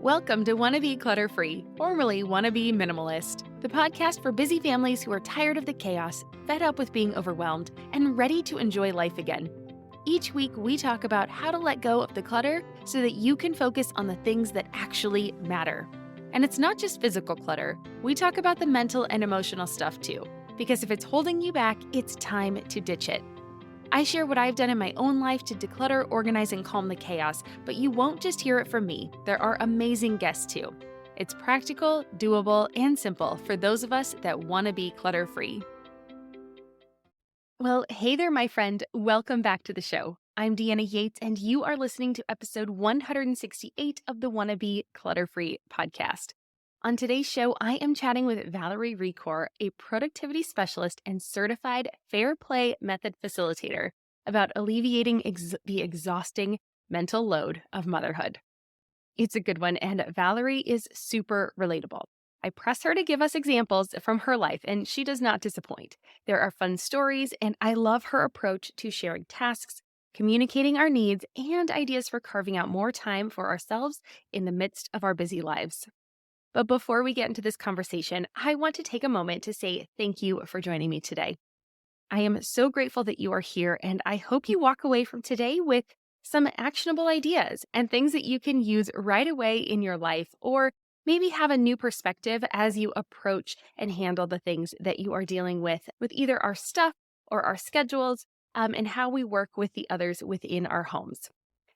Welcome to Wanna Be Clutter-Free, formerly Wanna Be Minimalist, the podcast for busy families who are tired of the chaos, fed up with being overwhelmed, and ready to enjoy life again. Each week, we talk about how to let go of the clutter so that you can focus on the things that actually matter. And it's not just physical clutter. We talk about the mental and emotional stuff too, because if it's holding you back, it's time to ditch it. I share what I've done in my own life to declutter, organize, and calm the chaos, but you won't just hear it from me. There are amazing guests too. It's practical, doable, and simple for those of us that want to be clutter-free. Well, hey there, my friend. Welcome back to the show. I'm Deanna Yates, and you are listening to episode 168 of the Wanna Be Clutter-Free podcast. On today's show, I am chatting with Valerie Recore, a productivity specialist and certified Fair Play Method Facilitator, about alleviating the exhausting mental load of motherhood. It's a good one, and Valerie is super relatable. I press her to give us examples from her life, and she does not disappoint. There are fun stories, and I love her approach to sharing tasks, communicating our needs, and ideas for carving out more time for ourselves in the midst of our busy lives. But before we get into this conversation, I want to take a moment to say thank you for joining me today. I am so grateful that you are here, and I hope you walk away from today with some actionable ideas and things that you can use right away in your life, or maybe have a new perspective as you approach and handle the things that you are dealing with either our stuff or our schedules, and how we work with the others within our homes.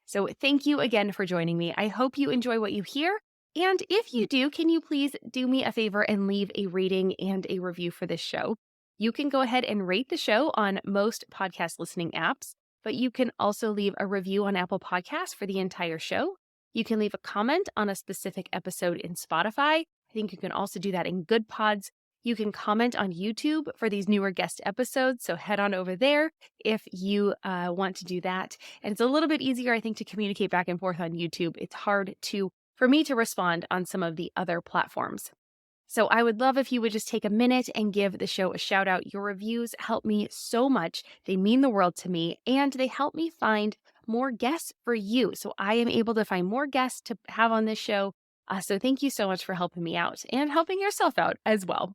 So thank you again for joining me. I hope you enjoy what you hear. And if you do, can you please do me a favor and leave a rating and a review for this show? You can go ahead and rate the show on most podcast listening apps, but you can also leave a review on Apple Podcasts for the entire show. You can leave a comment on a specific episode in Spotify. I think you can also do that in Good Pods. You can comment on YouTube for these newer guest episodes, so head on over there if you want to do that. And it's a little bit easier, I think, to communicate back and forth on YouTube. It's hard for me to respond on some of the other platforms. So I would love if you would just take a minute and give the show a shout out. Your reviews help me so much. They mean the world to me, and they help me find more guests for you. So I am able to find more guests to have on this show. So thank you so much for helping me out and helping yourself out as well.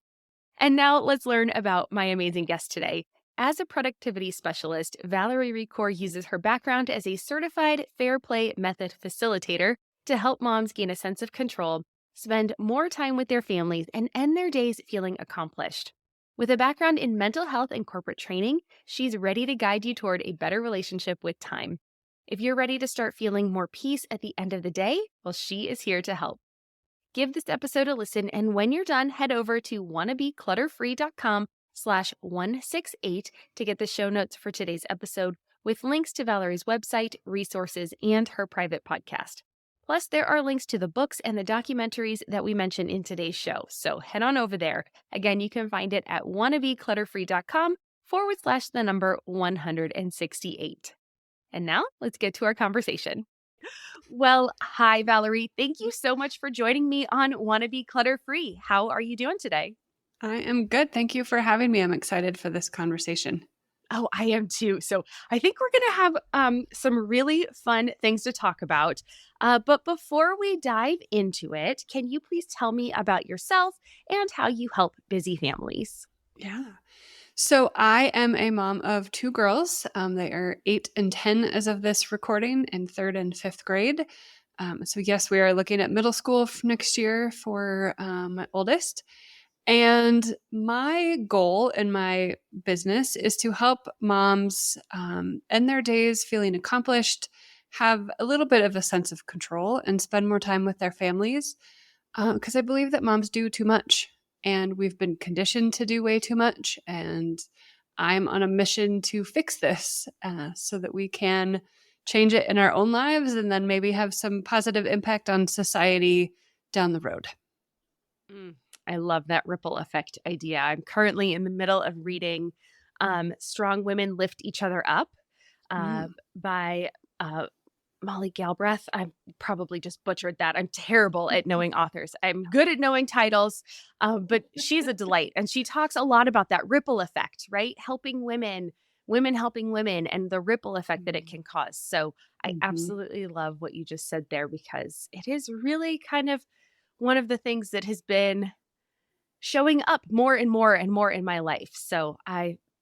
And now let's learn about my amazing guest today. As a productivity specialist, Valerie Recore uses her background as a certified Fair Play Method Facilitator to help moms gain a sense of control, spend more time with their families, and end their days feeling accomplished. With a background in mental health and corporate training, she's ready to guide you toward a better relationship with time. If you're ready to start feeling more peace at the end of the day, well, she is here to help. Give this episode a listen, and when you're done, head over to wannabeclutterfree.com/168 to get the show notes for today's episode with links to Valerie's website, resources, and her private podcast. Plus, there are links to the books and the documentaries that we mentioned in today's show. So head on over there. Again, you can find it at wannabeclutterfree.com/168. And now let's get to our conversation. Well, hi, Valerie. Thank you so much for joining me on Wanna Be Clutter-Free. How are you doing today? I am good. Thank you for having me. I'm excited for this conversation. Oh, I am too. So I think we're going to have some really fun things to talk about. But before we dive into it, can you please tell me about yourself and how you help busy families? Yeah. So I am a mom of two girls. They are 8 and 10 as of this recording, in 3rd and 5th grade. So yes, we are looking at middle school next year for my oldest. And my goal in my business is to help moms end their days feeling accomplished, have a little bit of a sense of control, and spend more time with their families. Because I believe that moms do too much, and we've been conditioned to do way too much. And I'm on a mission to fix this so that we can change it in our own lives and then maybe have some positive impact on society down the road. I love that ripple effect idea. I'm currently in the middle of reading Strong Women Lift Each Other Up by Molly Galbraith. I probably just butchered that. I'm terrible at knowing authors. I'm good at knowing titles, but she's a delight. And she talks a lot about that ripple effect, right? Helping women women helping women and the ripple effect that it Mm. can cause. So I Mhm. absolutely love what you just said there because it is really kind of one of the things that has been showing up more and more and more in my life. So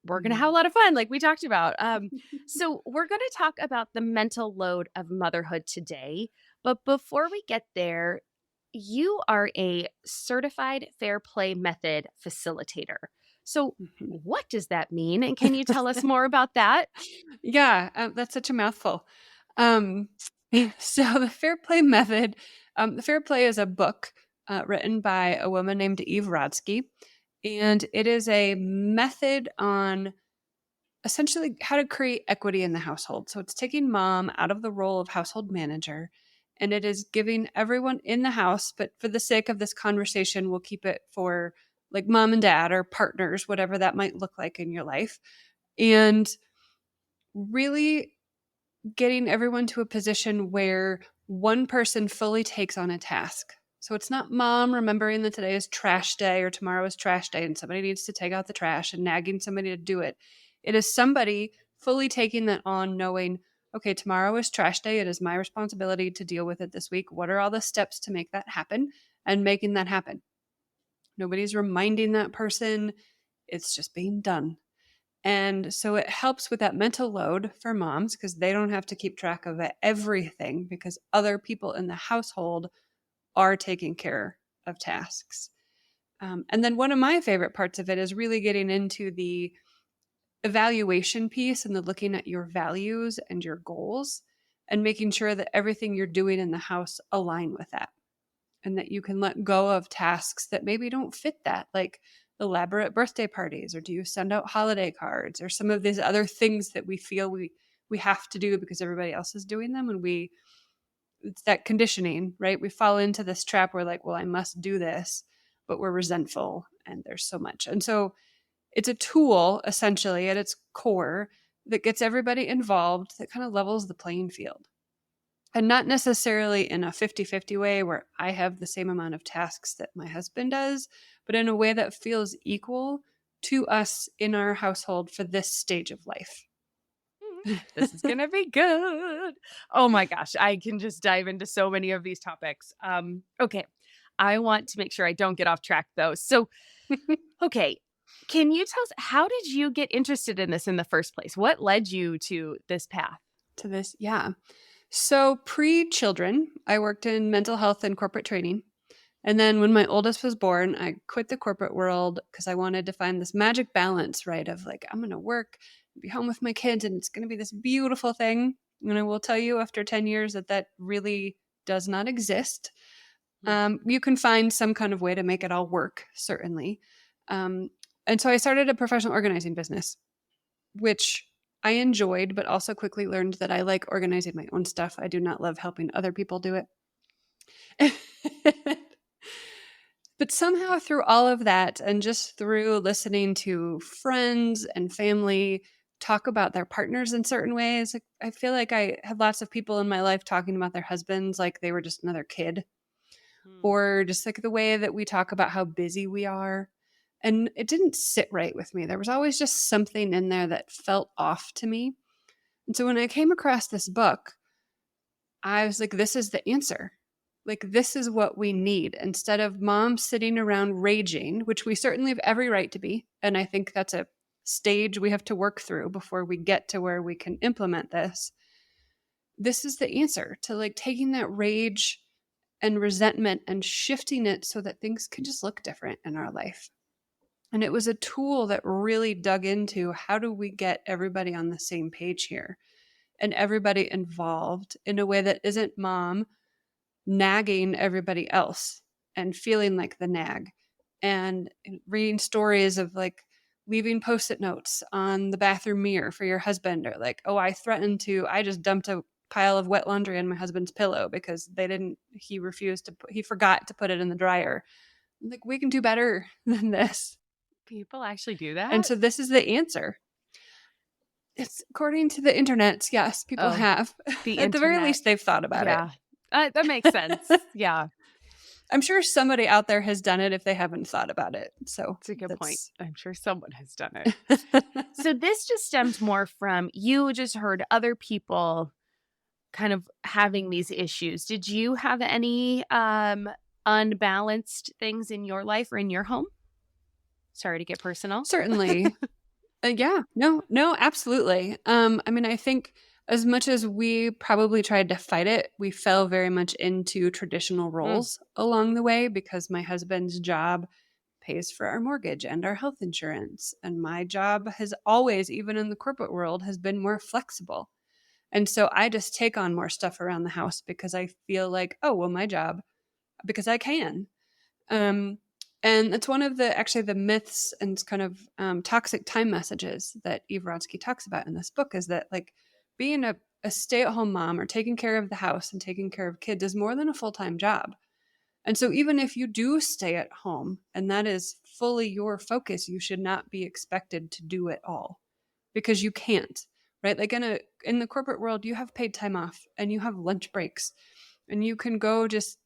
we're going to have a Mm. lot of fun like we talked about. So we're going to talk about the mental load of motherhood today, but before we get there, you are a certified fair play method facilitator. So Mhm. what does that mean? And can you tell us more about that? Yeah, that's such a mouthful. Um, so the Fair Play method, the Fair Play is a book written by a woman named Eve Rodsky, and it is a method on essentially how to create equity in the household. So it's taking mom out of the role of household manager, and it is giving everyone in the house, but for the sake of this conversation, we'll keep it for like mom and dad or partners, whatever that might look like in your life. And really getting everyone to a position where one person fully takes on a task. So it's not mom remembering that today is trash day or tomorrow is trash day and somebody needs to take out the trash and nagging somebody to do it. It is somebody fully taking that on, knowing, okay, tomorrow is trash day. It is my responsibility to deal with it this week. What are all the steps to make that happen and making that happen? Nobody's reminding that person. It's just being done. And so it helps with that mental load for moms because they don't have to keep track of everything because other people in the household are taking care of tasks. And then one of my favorite parts of it is really getting into the evaluation piece and the looking at your values and your goals and making sure that everything you're doing in the house align with that and that you can let go of tasks that maybe don't fit that, like elaborate birthday parties, or do you send out holiday cards, or some of these other things that we feel we have to do because everybody else is doing them, and we it's that conditioning, right? We fall into this trap where like, well, I must do this, but we're resentful, and there's so much, and so it's a tool essentially at its core that gets everybody involved, that kind of levels the playing field. And not necessarily in a 50-50 way where I have the same amount of tasks that my husband does, but in a way that feels equal to us in our household for this stage of life. This is gonna be good. Oh my gosh, I can just dive into so many of these topics. Okay, I want to make sure I don't get off track though. So, okay, can you tell us how did you get interested in this in the first place? What led you to this path? To this, yeah. So pre children, I worked in mental health and corporate training. And then when my oldest was born, I quit the corporate world because I wanted to find this magic balance, right? Of like, I'm going to work, be home with my kids, and it's going to be this beautiful thing. And I will tell you after 10 years that that really does not exist. Hmm. You can find some kind of way to make it all work, certainly. Um, and so I started a professional organizing business, which I enjoyed, but also quickly learned that I like organizing my own stuff. I do not love helping other people do it. But somehow through all of that and just through listening to friends and family talk about their partners in certain ways, like, I feel like I had lots of people in my life talking about their husbands like they were just another kid, Hmm. or just like the way that we talk about how busy we are. And it didn't sit right with me. There was always just something in there that felt off to me. And so when I came across this book, I was like, this is the answer. Like, this is what we need. Instead of mom sitting around raging, which we certainly have every right to be. And I think that's a stage we have to work through before we get to where we can implement this. This is the answer to like taking that rage and resentment and shifting it so that things can just look different in our life. And it was a tool that really dug into how do we get everybody on the same page here and everybody involved in a way that isn't mom nagging everybody else and feeling like the nag, and reading stories of like leaving post-it notes on the bathroom mirror for your husband, or like, oh, I just dumped a pile of wet laundry on my husband's pillow because he forgot to put it in the dryer. Like, we can do better than this. People actually do And that? so this is the answer. It's according to the internet. Yes, people Oh, have. the At the very internet. least, they've thought about it. Yeah. That makes sense. Yeah. I'm sure somebody out there has done it if they haven't thought about it. So That's a good point. that's I'm sure someone has done it. So this just stems more from you just heard other people kind of having these issues. Did you have any unbalanced things in your life or in your home? Sorry to get personal. certainly. Yeah, no, absolutely. I mean, I think as much as we probably tried to fight it, we fell very much into traditional Mm, roles along the way because my husband's job pays for our mortgage and our health insurance. And my job has always, even in the corporate world, has been more flexible. And so I just take on more stuff around the house because I feel like, oh, well, my job, because I can. Um, and it's one of the myths and kind of toxic time messages that Eve Rodsky talks about in this book is that like being a stay-at-home mom or taking care of the house and taking care of kids is more than a full-time job. And so even if you do stay at home and that is fully your focus, you should not be expected to do it all because you can't, right? Like in the corporate world, you have paid time off and you have lunch breaks and you can go just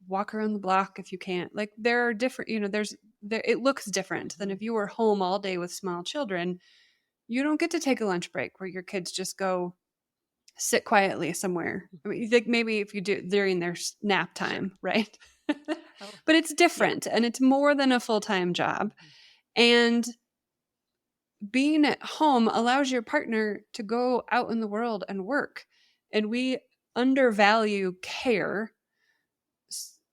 walk around the block if you can't. Like there are different, it looks different than mhm, if you were home all day with small children. You don't get to take a lunch break where your kids just go sit quietly somewhere. I mean, you think maybe if you do during their nap sure. time, right? Oh, But it's yeah. different and it's more than a full-time job. Mhm. And being at home allows your partner to go out in the world and work. And we undervalue care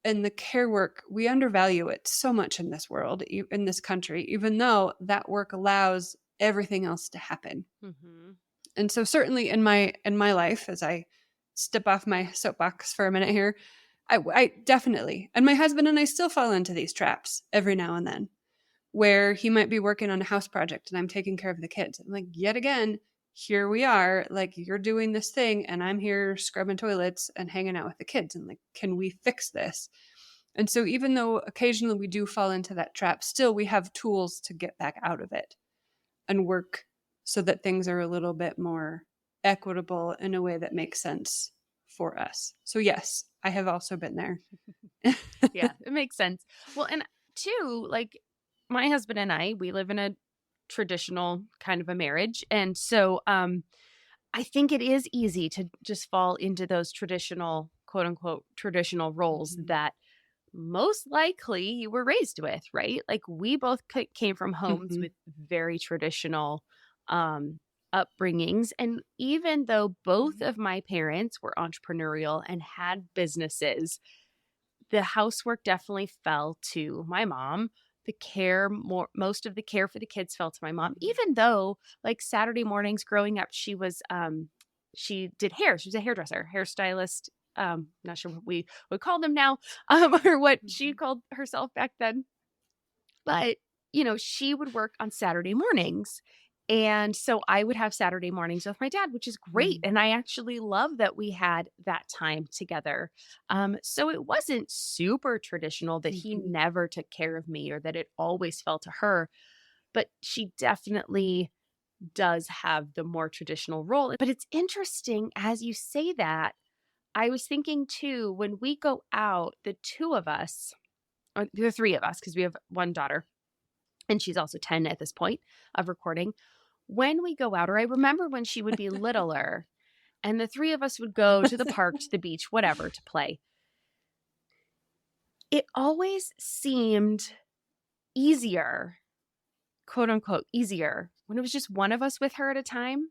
and the care work. We undervalue it so much in this world, in this country, even though that work allows everything else to happen. Mhm. And so certainly in my life, as I step off my soapbox for a minute here, I definitely, and my husband and I still fall into these traps every now and then where he might be working on a house project and I'm taking care of the kids. I'm like, yet again, here we are, like you're doing this thing and I'm here scrubbing toilets and hanging out with the kids. And like, can we fix this? And so even though occasionally we do fall into that trap, still we have tools to get back out of it and work so that things are a little bit more equitable in a way that makes sense for us. So yes, I have also been there. Yeah, it makes sense. Well, and two, like my husband and I, we live in a traditional kind of a marriage. And so I think it is easy to just fall into those traditional, quote unquote, traditional roles Mhm. that most likely you were raised with, right? Like we both came from homes Mhm. with very traditional um upbringings, and even though both of my parents were entrepreneurial and had businesses, the housework definitely fell to my mom. The care more most of the care for the kids fell to my mom, Mhm. even though like Saturday mornings growing up, she did hair. She was a hairdresser, hairstylist. Not sure what we would call them now, or what she Mhm. called herself back then. But, she would work on Saturday mornings. And so I would have Saturday mornings with my dad, which is great. Mm. And I actually love that we had that time together. So it wasn't super traditional that he Mhm. never took care of me or that it always fell to her, but she definitely does have the more traditional role. But it's interesting as you say that. I was thinking too, when we go out, the two of us, or the three of us, because we have one daughter, and she's also 10 at this point of recording. When we go out, or I remember when she would be littler and the three of us would go to the park, to the beach, whatever, to play, it always seemed easier, quote unquote, easier when it was just one of us with her at a time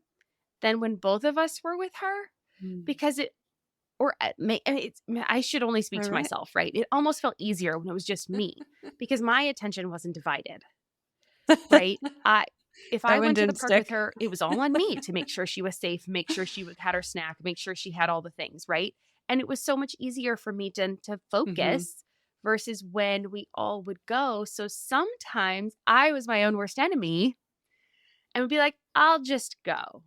than when both of us were with her Mm. because I should only speak All to right. myself, right? It almost felt easier when it was just me because my attention wasn't divided. Right? If I That one went to the didn't park with stick. her, it was all on me to make sure she was safe, make sure she had her snack, make sure she had all the things, right? And it was so much easier for me to Mhm. focus versus when we all would go. So sometimes I was my own worst enemy and would be like, I'll just go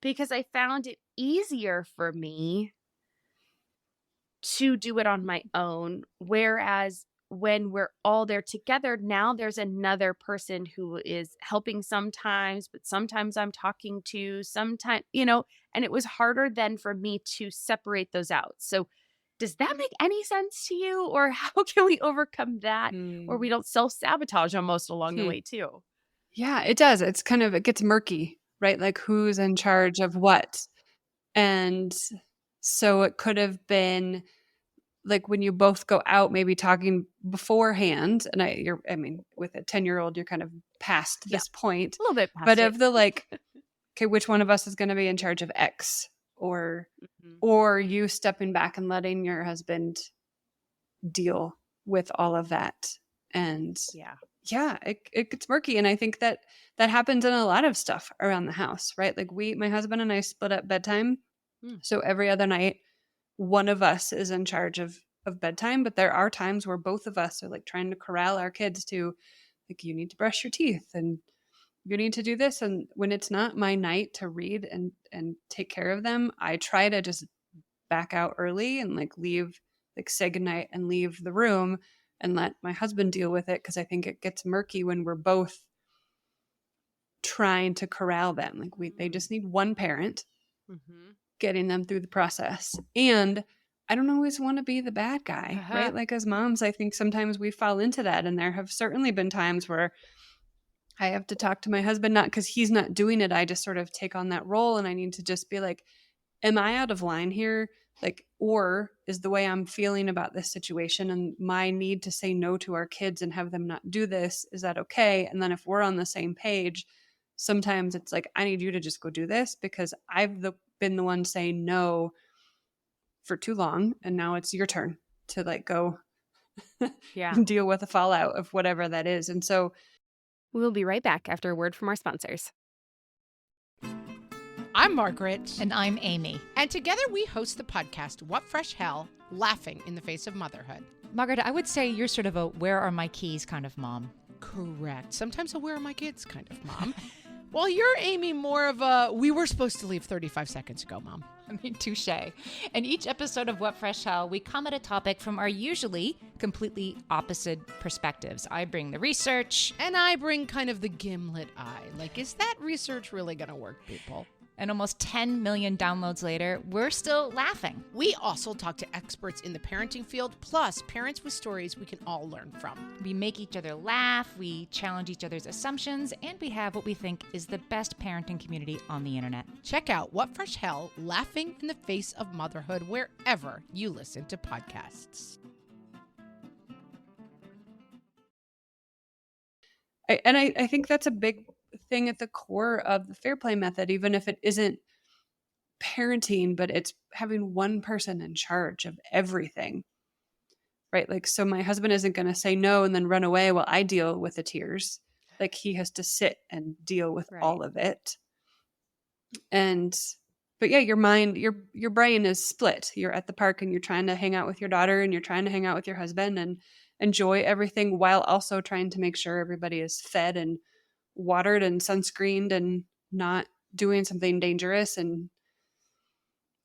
because I found it easier for me to do it on my own. Whereas when we're all there together, now there's another person who is helping sometimes, but sometimes I'm talking to, sometimes, and it was harder then for me to separate those out. So Does that make any sense to you? Or how can we overcome that where we Mm. don't self-sabotage almost along the Hmm. way too? Yeah, it does. It gets murky, right? Like who's in charge of what. And so it could have been like when you both go out, maybe talking beforehand. And I mean, with a 10-year-old, you're kind of past Yeah, this point, a little bit but past it. of the like, okay, which one of us is going to be in charge of X, or Mhm. you stepping back and letting your husband deal with all of that. And Yeah. yeah, it gets murky. And I think that that happens in a lot of stuff around the house, right? Like my husband and I split up bedtime. Mm. So every other night, one of us is in charge of bedtime, but there are times where both of us are like trying to corral our kids to like, you need to brush your teeth and you need to do this. And when it's not my night to read and take care of them, I try to just back out early and like leave, like say goodnight and leave the room and let my husband deal with it, because I think it gets murky when we're both trying to corral them. Like they Mm. just need one parent Mhm. getting them through the process. And I don't always want to be the bad guy, Uh-huh. right? Like as moms, I think sometimes we fall into that. And there have certainly been times where I have to talk to my husband, not because he's not doing it. I just sort of take on that role and I need to just be like, am I out of line here? Like, or is the way I'm feeling about this situation and my need to say no to our kids and have them not do this, is that okay? And then if we're on the same page, sometimes it's like, I need you to just go do this because been the one saying no for too long. And now it's your turn to like go Yeah. and deal with the fallout of whatever that is. And so, We'll be right back after a word from our sponsors. I'm Margaret. And I'm Amy. And together we host the podcast, What Fresh Hell? Laughing in the Face of Motherhood. Margaret, I would say you're sort of a where are my keys kind of mom. Correct. Sometimes a where are my kids kind of mom. Well, you're Amy more of a we were supposed to leave 35 seconds ago, mom. I mean, touche. In each episode of What Fresh Hell, we come at a topic from our usually completely opposite perspectives. I bring the research. And I bring kind of the gimlet eye. Like, is that research really going to work, people? And almost 10 million downloads later, we're still laughing. We also talk to experts in the parenting field, plus parents with stories we can all learn from. We make each other laugh, we challenge each other's assumptions, and we have what we think is the best parenting community on the internet. Check out What Fresh Hell? Laughing in the Face of Motherhood wherever you listen to podcasts. I think that's a big thing at the core of the fair play method, even if it isn't parenting, but it's having one person in charge of everything, right? Like, so my husband isn't going to say no and then run away while I deal with the tears. Like he has to sit and deal with Right. all of it. And, but yeah, your brain is split. You're at the park and you're trying to hang out with your daughter and you're trying to hang out with your husband and enjoy everything while also trying to make sure everybody is fed and watered and sunscreened and not doing something dangerous. And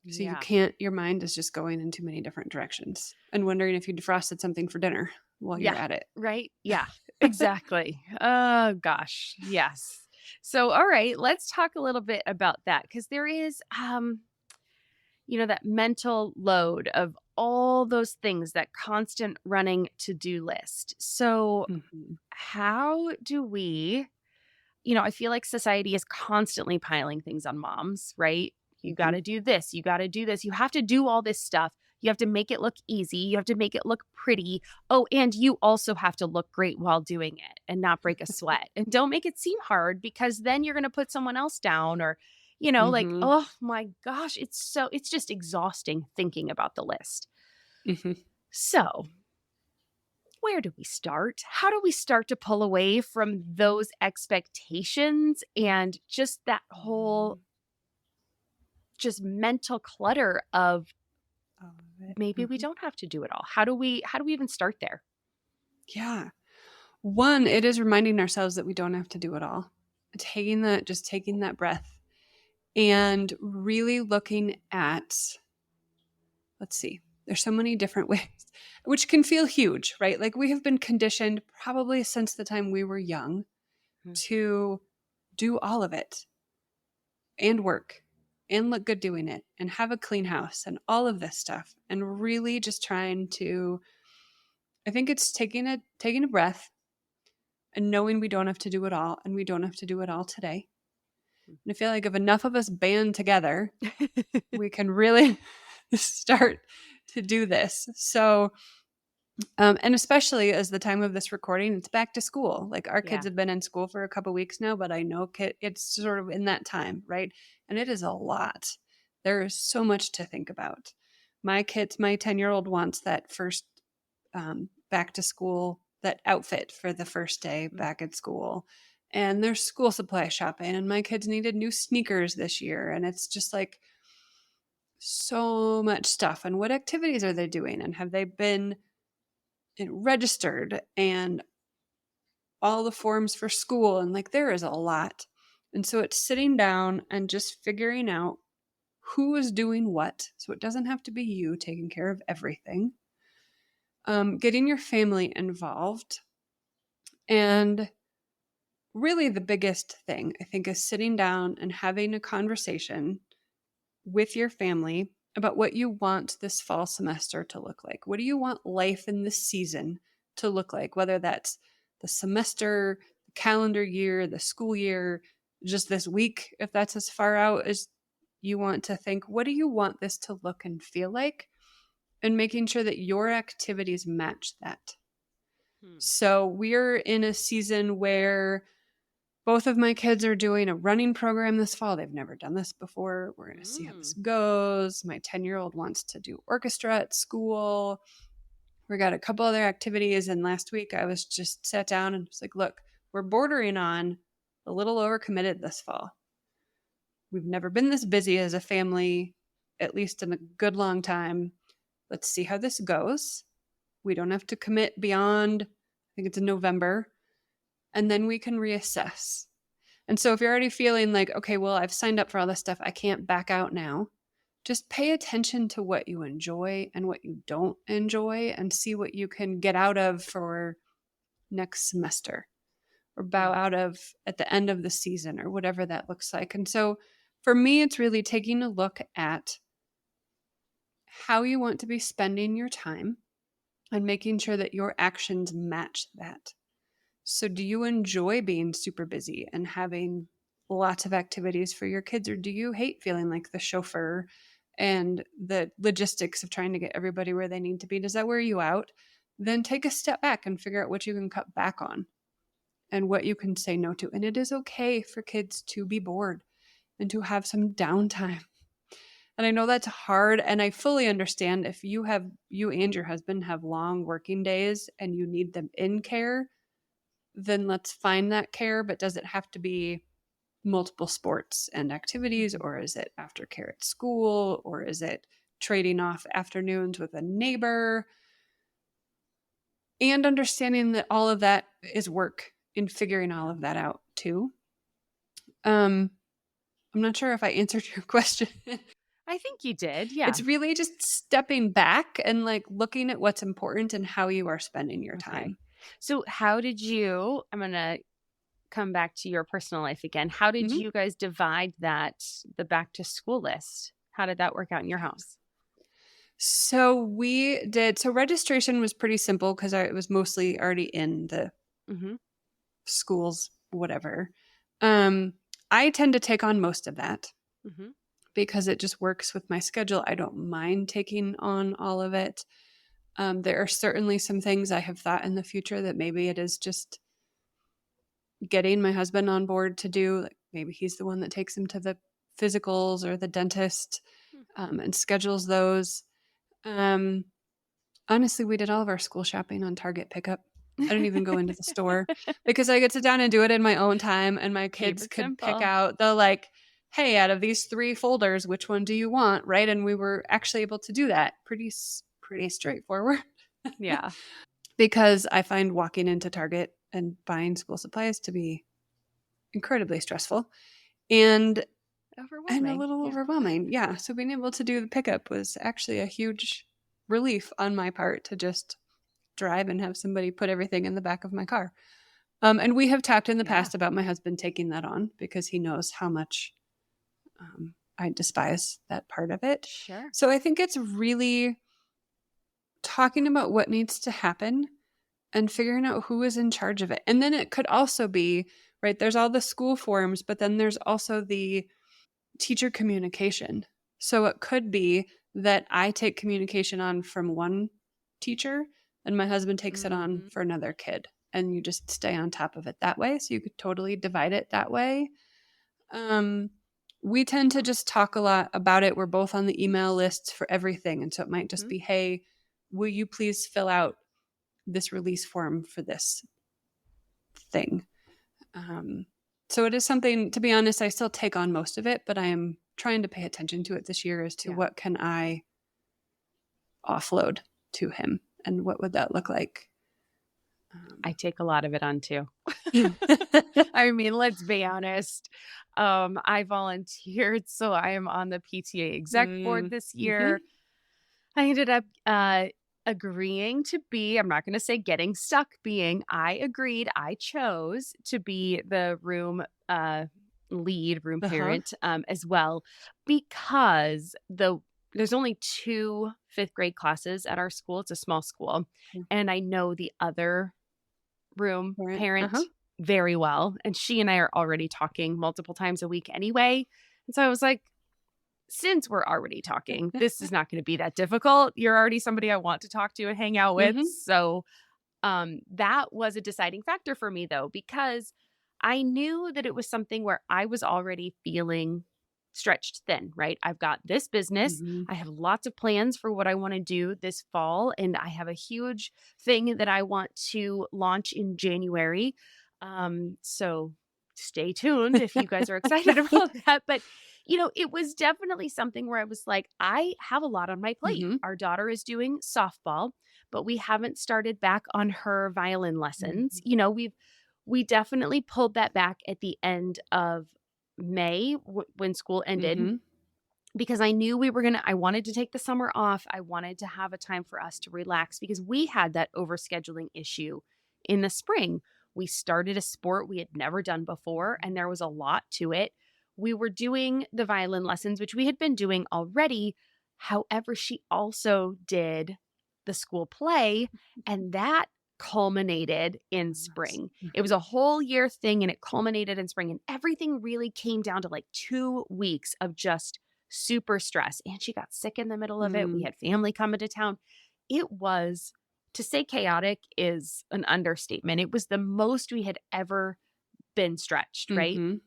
so your mind is just going in too many different directions and wondering if you defrosted something for dinner while you're Yeah. at it. Right? Yeah, exactly. Oh, gosh. Yes. So, all right, let's talk a little bit about that because there is, that mental load of all those things, that constant running to-do list. So, Mhm. how do we, I feel like society is constantly piling things on moms, right? You got Mhm. to do this. You got to do this. You have to do all this stuff. You have to make it look easy. You have to make it look pretty. Oh, and you also have to look great while doing it and not break a sweat. And don't make it seem hard because then you're going to put someone else down or, like, Mhm. oh my gosh, it's just exhausting thinking about the list. Mhm. So, where do we start? How do we start to pull away from those expectations and just that whole just mental clutter of All of it. maybe we Mhm. don't have to do it all? How do we even start there? Yeah. One, it is reminding ourselves that we don't have to do it all. Taking that breath and really looking at, let's see, there's so many different ways, which can feel huge, right? Like we have been conditioned probably since the time we were young Hmm. to do all of it and work and look good doing it and have a clean house and all of this stuff. And really just trying to, I think it's taking a breath and knowing we don't have to do it all, and we don't have to do it all today. And I feel like if enough of us band together, we can really start to do this. So, and especially as the time of this recording, it's back to school. Like our kids Yeah. have been in school for a couple weeks now, but I know it's sort of in that time, right? And it is a lot. There is so much to think about. My 10-year-old wants that first back to school, that outfit for the first day back at school. And there's school supply shopping, and my kids needed new sneakers this year. And it's just like so much stuff. And what activities are they doing? And have they been registered? And all the forms for school. And like there is a lot. And so it's sitting down and just figuring out who is doing what. So it doesn't have to be you taking care of everything. Getting your family involved. And really the biggest thing, I think, is sitting down and having a conversation with your family about what you want this fall semester to look like. What do you want life in this season to look like? Whether that's the semester, the calendar year, the school year, just this week, if that's as far out as you want to think. What do you want this to look and feel like? And making sure that your activities match that. So we're in a season where both of my kids are doing a running program this fall. They've never done this before. We're going to see how this goes. My 10-year-old wants to do orchestra at school. We got a couple other activities. And last week I was just sat down and was like, look, we're bordering on a little overcommitted this fall. We've never been this busy as a family, at least in a good long time. Let's see how this goes. We don't have to commit beyond, I think it's in November, and then we can reassess. And so if you're already feeling like, okay, well, I've signed up for all this stuff, I can't back out now, just pay attention to what you enjoy and what you don't enjoy and see what you can get out of for next semester or bow out of at the end of the season or whatever that looks like. And so for me, it's really taking a look at how you want to be spending your time and making sure that your actions match that. So do you enjoy being super busy and having lots of activities for your kids, or do you hate feeling like the chauffeur and the logistics of trying to get everybody where they need to be? Does that wear you out? Then take a step back and figure out what you can cut back on and what you can say no to. And it is okay for kids to be bored and to have some downtime. And I know that's hard, and I fully understand if you and your husband have long working days and you need them in care, then let's find that care. But does it have to be multiple sports and activities, or is it after care at school, or is it trading off afternoons with a neighbor? And understanding that all of that is work in figuring all of that out too. I'm not sure if I answered your question. I think you did. Yeah. It's really just stepping back and like looking at what's important and how you are spending your time. So how did you, I'm going to come back to your personal life again. How did you guys divide the back to school list? How did that work out in your house? So registration was pretty simple because it was mostly already in the schools, whatever. I tend to take on most of that. Because it just works with my schedule. I don't mind taking on all of it. There are certainly some things I have thought in the future that maybe it is just getting my husband on board to do. Like maybe he's the one that takes him to the physicals or the dentist and schedules those. Honestly, we did all of our school shopping on Target pickup. I don't even go into the store because I get to sit down and do it in my own time, and my kids could pick out the like, hey, out of these 3 folders, which one do you want? Right. And we were actually able to do that pretty straightforward. Yeah. Because I find walking into Target and buying school supplies to be incredibly stressful and a little overwhelming. Yeah. So being able to do the pickup was actually a huge relief on my part to just drive and have somebody put everything in the back of my car. And we have talked in the past about my husband taking that on because he knows how much I despise that part of it. Sure. So I think it's really talking about what needs to happen and figuring out who is in charge of it. And then it could also be, right, there's all the school forms, but then there's also the teacher communication. So it could be that I take communication on from one teacher and my husband takes it on Mhm. for another kid. And you just stay on top of it that way. So you could totally divide it that way. We tend to just talk a lot about it. We're both on the email lists for everything. And so it might just Mhm. be, hey, will you please fill out this release form for this thing? So it is something, to be honest, I still take on most of it, but I am trying to pay attention to it this year as to Yeah. what can I offload to him and what would that look like? I take a lot of it on too. I mean, let's be honest. I volunteered, so I am on the PTA exec board this Mhm. year. I ended up agreeing to be, I'm not going to say getting stuck being, I agreed, I chose to be the room lead, room Uh-huh. parent as well, because there's only two fifth grade classes at our school. It's a small school. And I know the other room Right. Uh-huh. parent very well. And she and I are already talking multiple times a week anyway. And so I was like, since we're already talking, this is not going to be that difficult. You're already somebody I want to talk to and hang out with. Mhm. So that was a deciding factor for me, though, because I knew that it was something where I was already feeling stretched thin, right? I've got this business. Mhm. I have lots of plans for what I want to do this fall, and I have a huge thing that I want to launch in January. So stay tuned if you guys are excited about that. But, it was definitely something where I was like, I have a lot on my plate. Mhm. Our daughter is doing softball, but we haven't started back on her violin lessons. Mhm. We definitely pulled that back at the end of May when school ended Mhm. because I wanted to take the summer off. I wanted to have a time for us to relax because we had that overscheduling issue in the spring. We started a sport we had never done before, and there was a lot to it. We were doing the violin lessons, which we had been doing already. However, she also did the school play, and that culminated in Yes. spring. It was Mhm. a whole year thing, and it culminated in spring, and everything really came down to like 2 weeks of just super stress. And she got sick in the middle of it. We Mm. had family coming to town. It was, to say chaotic is an understatement. It was the most we had ever been stretched, right? Mhm.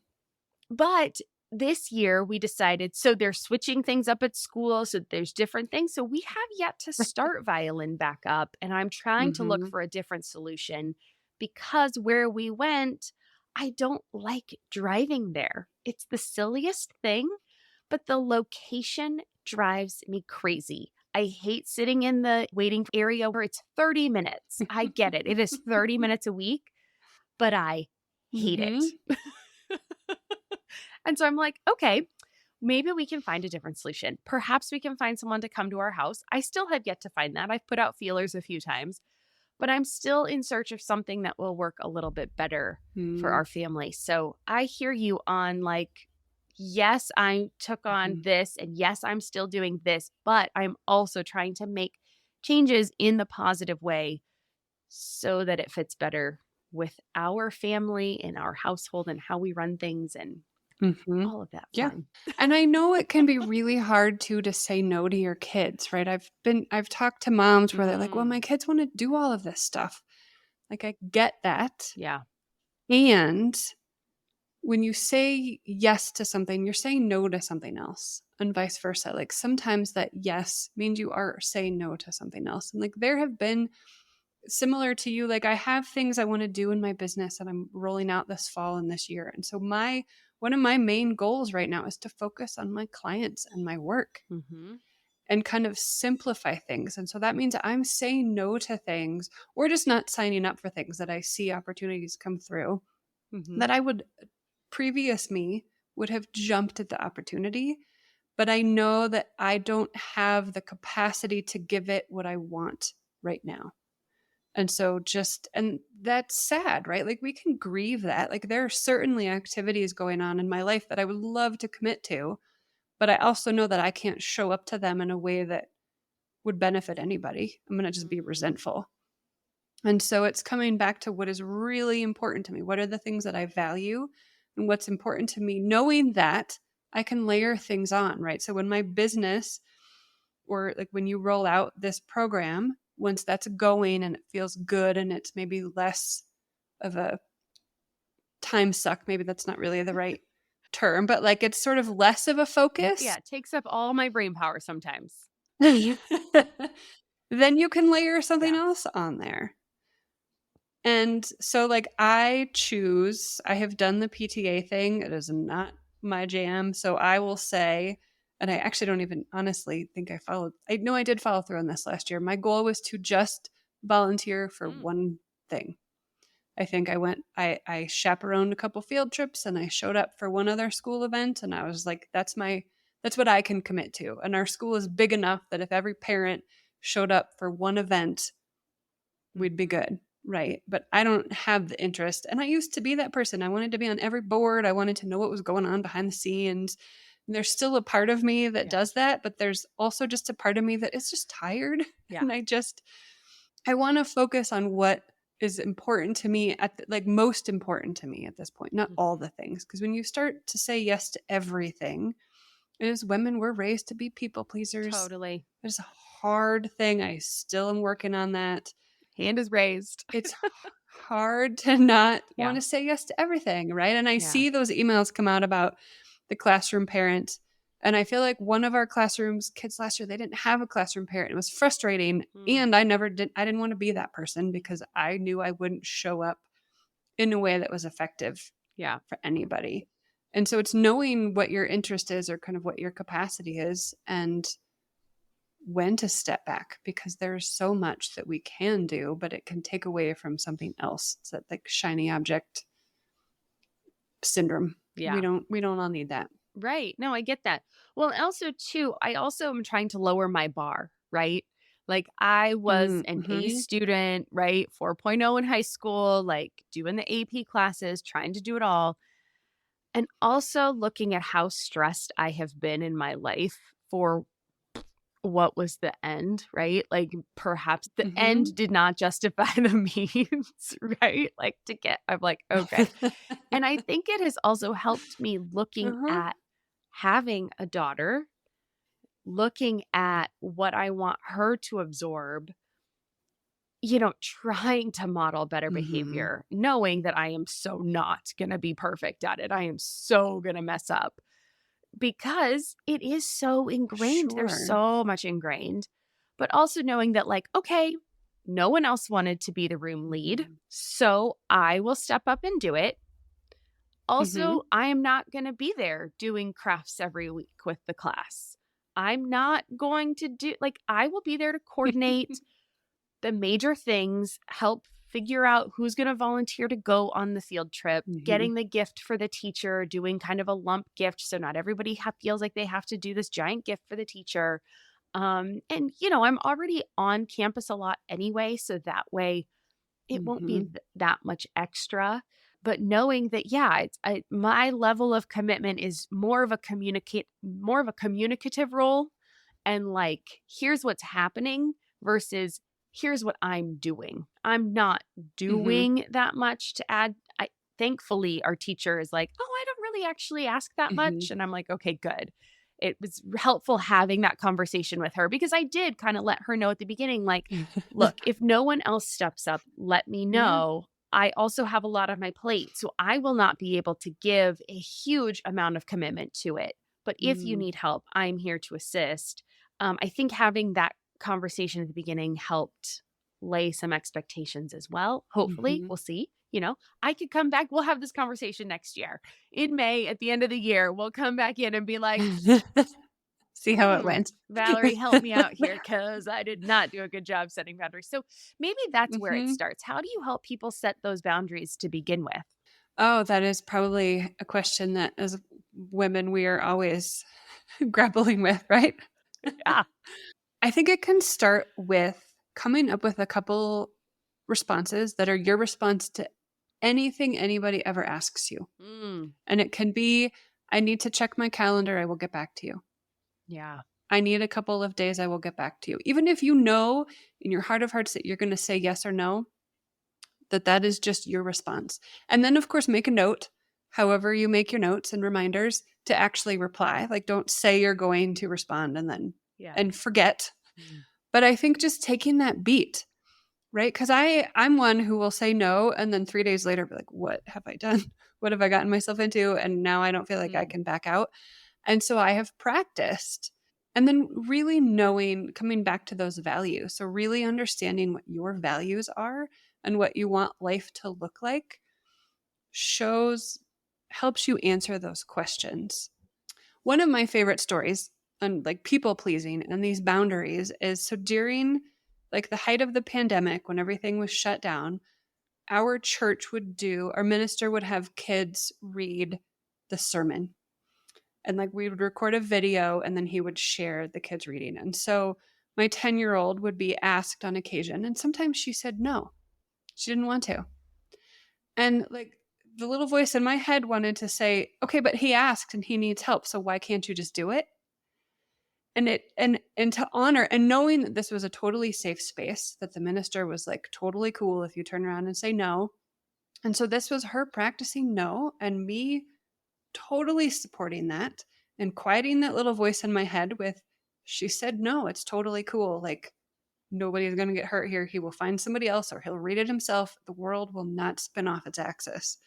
But this year we decided, so they're switching things up at school. So there's different things. So we have yet to start violin back up. And I'm trying to look Mhm. for a different solution because where we went, I don't like driving there. It's the silliest thing, but the location drives me crazy. I hate sitting in the waiting area where it's 30 minutes. I get it. It is 30 minutes a week, but I hate Mhm. it. And so I'm like, okay, maybe we can find a different solution. Perhaps we can find someone to come to our house. I still have yet to find that. I've put out feelers a few times, but I'm still in search of something that will work a little bit better for Mm. our family. So I hear you on like, yes, I took on Mhm. this, and yes, I'm still doing this, but I'm also trying to make changes in the positive way so that it fits better with our family and our household and how we run things and Mhm. all of that Yeah. fun. And I know it can be really hard too to say no to your kids, right? I've talked to moms where they're like, "Well, my Mm, kids want to do all of this stuff." Like I get that. yeah. And when you say yes to something, you're saying no to something else, and vice versa. Like sometimes that yes means you are saying no to something else. And like there have been similar to you, like I have things I want to do in my business and I'm rolling out this fall and this year. And so my one of my main goals right now is to focus on my clients and my work Mhm. and kind of simplify things. And so that means I'm saying no to things or just not signing up for things that I see opportunities come through Mhm. that I would previous me would have jumped at the opportunity, but I know that I don't have the capacity to give it what I want right now. And so and that's sad, right? Like we can grieve that. Like there are certainly activities going on in my life that I would love to commit to, but I also know that I can't show up to them in a way that would benefit anybody. I'm going to just be resentful. And so it's coming back to what is really important to me. What are the things that I value and what's important to me? Knowing that I can layer things on, right? So when my business, or like when you roll out this program, once that's going and it feels good and it's maybe less of a time suck, maybe that's not really the right term, but like it's sort of less of a focus. Yeah, it takes up all my brain power sometimes. Then you can layer something Yeah. else on there. And so like I have done the PTA thing. It is not my jam. So I will say, and I actually don't even honestly think I know I did follow through on this last year. My goal was to just volunteer for one thing. I think I chaperoned a couple field trips and I showed up for one other school event, and I was like, that's what I can commit to. And our school is big enough that if every parent showed up for one event, we'd be good. Right. But I don't have the interest. And I used to be that person. I wanted to be on every board. I wanted to know what was going on behind the scenes. And there's still a part of me that does that, but there's also just a part of me that is just tired. Yeah. And I want to focus on what is important to me most important to me at this point, not all the things. Because when you start to say yes to everything, as women, we're raised to be people pleasers. Totally. It's a hard thing. I still am working on that. Hand is raised. It's hard to not want to say yes to everything, right? And I see those emails come out about the classroom parent. And I feel like one of our classrooms, kids last year, they didn't have a classroom parent. It was frustrating. And I didn't want to be that person because I knew I wouldn't show up in a way that was effective for anybody. And so it's knowing what your interest is or kind of what your capacity is and when to step back, because there's so much that we can do, but it can take away from something else. It's that like shiny object syndrome. Yeah. We don't all need that. Right. No, I get that. Well, also too, I also am trying to lower my bar, right? Like I was an A student, right? 4.0 in high school, like doing the AP classes, trying to do it all. And also looking at how stressed I have been in my life for what was the end, right? Like perhaps the end did not justify the means, right? Like I'm like, okay. And I think it has also helped me looking at having a daughter, looking at what I want her to absorb, trying to model better behavior, knowing that I am so not going to be perfect at it. I am so going to mess up because it is so ingrained. Sure. There's so much ingrained, but also knowing that like, okay, no one else wanted to be the room lead, so I will step up and do it. Also, I am not going to be there doing crafts every week with the class. I'm not going to I will be there to coordinate the major things, help figure out who's going to volunteer to go on the field trip, getting the gift for the teacher, doing kind of a lump gift so not everybody feels like they have to do this giant gift for the teacher. And, I'm already on campus a lot anyway, so that way it won't be that much extra. But knowing that, my level of commitment is more of a communicative role, and like, here's what's happening versus here's what I'm doing. I'm not doing that much to add. Thankfully, our teacher is like, oh, I don't really actually ask that much. And I'm like, okay, good. It was helpful having that conversation with her because I did kind of let her know at the beginning, like, look, if no one else steps up, let me know. I also have a lot on my plate, so I will not be able to give a huge amount of commitment to it. But if you need help, I'm here to assist. I think having that conversation at the beginning helped lay some expectations as well. Hopefully, we'll see. I could come back. We'll have this conversation next year. In May, at the end of the year, we'll come back in and be like, see how it went. Valerie, help me out here because I did not do a good job setting boundaries. So maybe that's where it starts. How do you help people set those boundaries to begin with? Oh, that is probably a question that as women, we are always grappling with, right? Yeah. I think it can start with coming up with a couple responses that are your response to anything anybody ever asks you. And it can be, I need to check my calendar. I will get back to you. Yeah. I need a couple of days. I will get back to you. Even if you know in your heart of hearts that you're going to say yes or no, that is just your response. And then, of course, make a note, however you make your notes and reminders, to actually reply. Like, don't say you're going to respond and forget. Mm. But I think just taking that beat, right? Because I'm one who will say no, and then 3 days later be like, what have I done? What have I gotten myself into? And now I don't feel like I can back out. And so I have practiced. And then really knowing, coming back to those values. So really understanding what your values are and what you want life to look like helps you answer those questions. One of my favorite stories on like people pleasing and these boundaries is, so during like the height of the pandemic, when everything was shut down, our minister would have kids read the sermon. And like we would record a video and then he would share the kids reading. And so my 10-year-old would be asked on occasion, and sometimes she said no. She didn't want to. And like the little voice in my head wanted to say, okay, but he asked and he needs help, so why can't you just do it? And to honor and knowing that this was a totally safe space, that the minister was like totally cool if you turn around and say no. And so this was her practicing no and me totally supporting that and quieting that little voice in my head with, she said no, it's totally cool. Like, nobody's going to get hurt here. He will find somebody else or he'll read it himself. The world will not spin off its axis.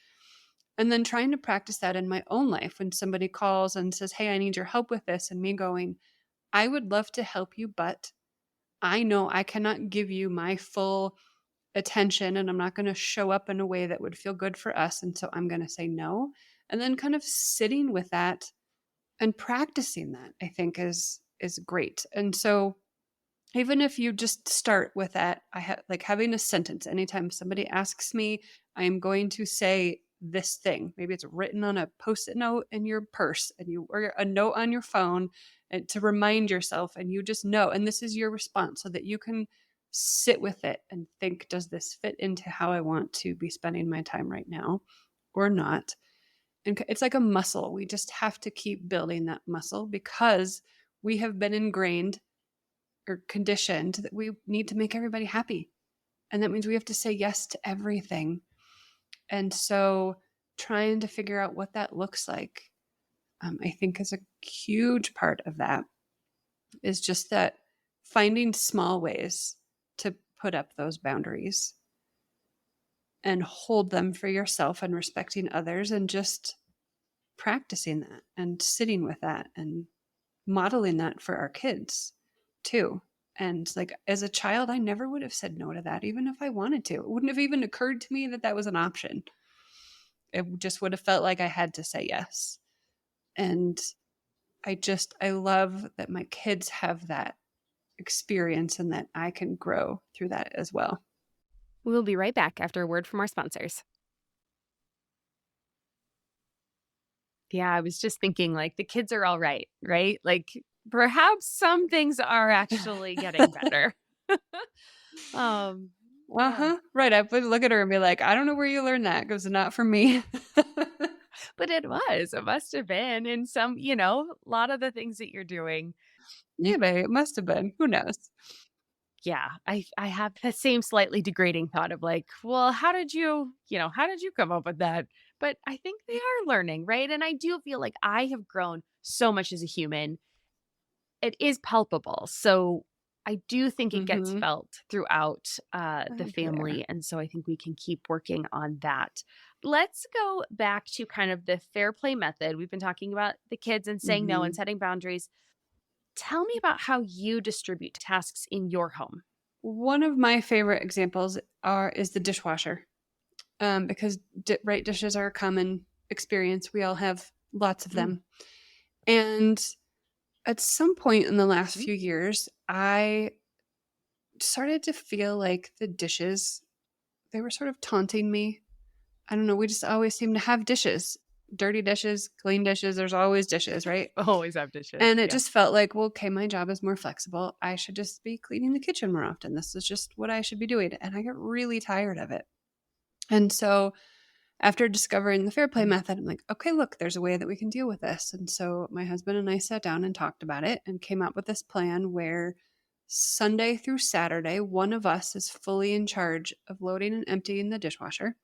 And then trying to practice that in my own life when somebody calls and says, hey, I need your help with this. And me going, I would love to help you, but I know I cannot give you my full attention and I'm not going to show up in a way that would feel good for us. And so I'm going to say no. And then kind of sitting with that and practicing that, I think is great. And so even if you just start with that, I have like having a sentence. Anytime somebody asks me, I am going to say this thing. Maybe it's written on a Post-it note in your purse or a note on your phone, and to remind yourself, and you just know, and this is your response so that you can sit with it and think, does this fit into how I want to be spending my time right now or not? And it's like a muscle. We just have to keep building that muscle because we have been ingrained or conditioned that we need to make everybody happy. And that means we have to say yes to everything. And so trying to figure out what that looks like, I think is a huge part of that, is just that finding small ways to put up those boundaries and hold them for yourself and respecting others, and just practicing that and sitting with that and modeling that for our kids too. And like as a child, I never would have said no to that, even if I wanted to. It wouldn't have even occurred to me that that was an option. It just would have felt like I had to say yes. And I love that my kids have that experience and that I can grow through that as well. We'll be right back after a word from our sponsors. Yeah, I was just thinking like the kids are all right? Like perhaps some things are actually getting better. Yeah. Right. I would look at her and be like, I don't know where you learned that because it's not from me. But it must have been in some, a lot of the things that you're doing. Yeah, it must have been. Who knows? Yeah, I have the same slightly degrading thought of like, well, how did you come up with that? But I think they are learning, right? And I do feel like I have grown so much as a human. It is palpable. So I do think it gets felt throughout the family. And so I think we can keep working on that. Let's go back to kind of the fair play method. We've been talking about the kids and saying no and setting boundaries. Tell me about how you distribute tasks in your home. One of my favorite examples is the dishwasher, because dishes are a common experience. We all have lots of them. And at some point in the last few years, I started to feel like the dishes, they were sort of taunting me. I don't know. We just always seem to have dishes. Dirty dishes, clean dishes. There's always dishes, right? Always have dishes. And it just felt like, well, okay, my job is more flexible. I should just be cleaning the kitchen more often. This is just what I should be doing. And I got really tired of it. And so after discovering the fair play method, I'm like, okay, look, there's a way that we can deal with this. And so my husband and I sat down and talked about it and came up with this plan where Sunday through Saturday, one of us is fully in charge of loading and emptying the dishwasher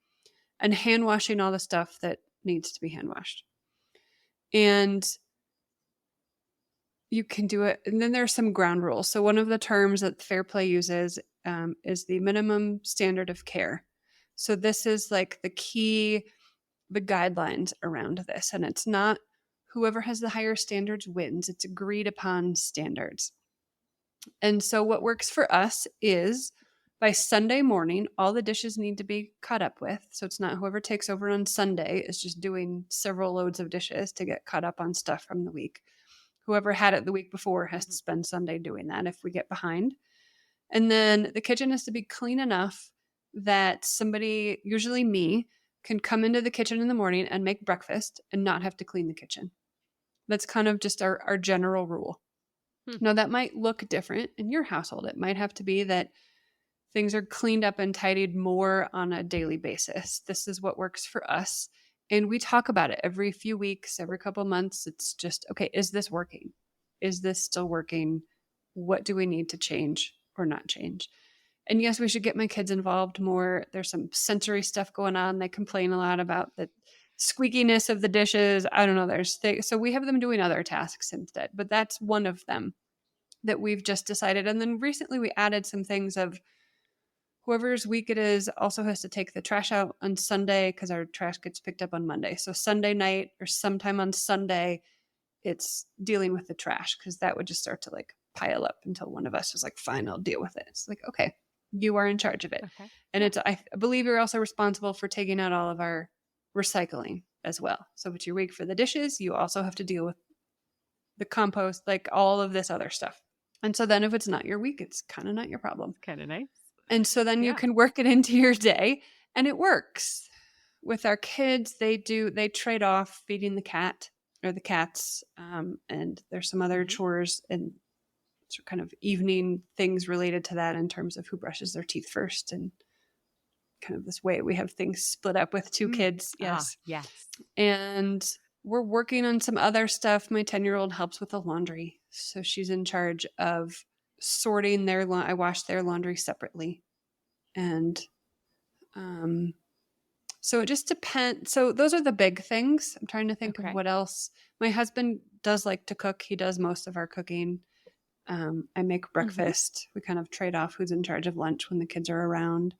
and hand washing all the stuff that needs to be hand washed. And you can do it. And then there's some ground rules. So one of the terms that Fair Play uses is the minimum standard of care. So this is like the guidelines around this. And it's not whoever has the higher standards wins. It's agreed upon standards. And so what works for us is by Sunday morning, all the dishes need to be caught up with. So it's not whoever takes over on Sunday is just doing several loads of dishes to get caught up on stuff from the week. Whoever had it the week before has to spend Sunday doing that if we get behind. And then the kitchen has to be clean enough that somebody, usually me, can come into the kitchen in the morning and make breakfast and not have to clean the kitchen. That's kind of just our general rule. Now, that might look different in your household. It might have to be that things are cleaned up and tidied more on a daily basis. This is what works for us. And we talk about it every few weeks, every couple months. It's just, okay, is this working? Is this still working? What do we need to change or not change? And yes, we should get my kids involved more. There's some sensory stuff going on. They complain a lot about the squeakiness of the dishes. I don't know. So we have them doing other tasks instead, but that's one of them that we've just decided. And then recently we added some things of whoever's week it is also has to take the trash out on Sunday because our trash gets picked up on Monday. So Sunday night or sometime on Sunday, it's dealing with the trash because that would just start to like pile up until one of us was like, fine, I'll deal with it. It's like, okay, you are in charge of it. Okay. And I believe you're also responsible for taking out all of our recycling as well. So it's your week for the dishes. You also have to deal with the compost, like all of this other stuff. And so then if it's not your week, it's kind of not your problem. Kind of nice. And so then you Yeah. can work it into your day and it works. With our kids, they trade off feeding the cat or the cats. And there's some other chores and kind of evening things related to that in terms of who brushes their teeth first and kind of this way we have things split up with two kids. Yes. Yes. And we're working on some other stuff. My 10-year-old helps with the laundry. So she's in charge of sorting I wash their laundry separately. And so it just depends. So those are the big things. I'm trying to think of what else. My husband does like to cook. He does most of our cooking. I make breakfast. We kind of trade off who's in charge of lunch when the kids are around.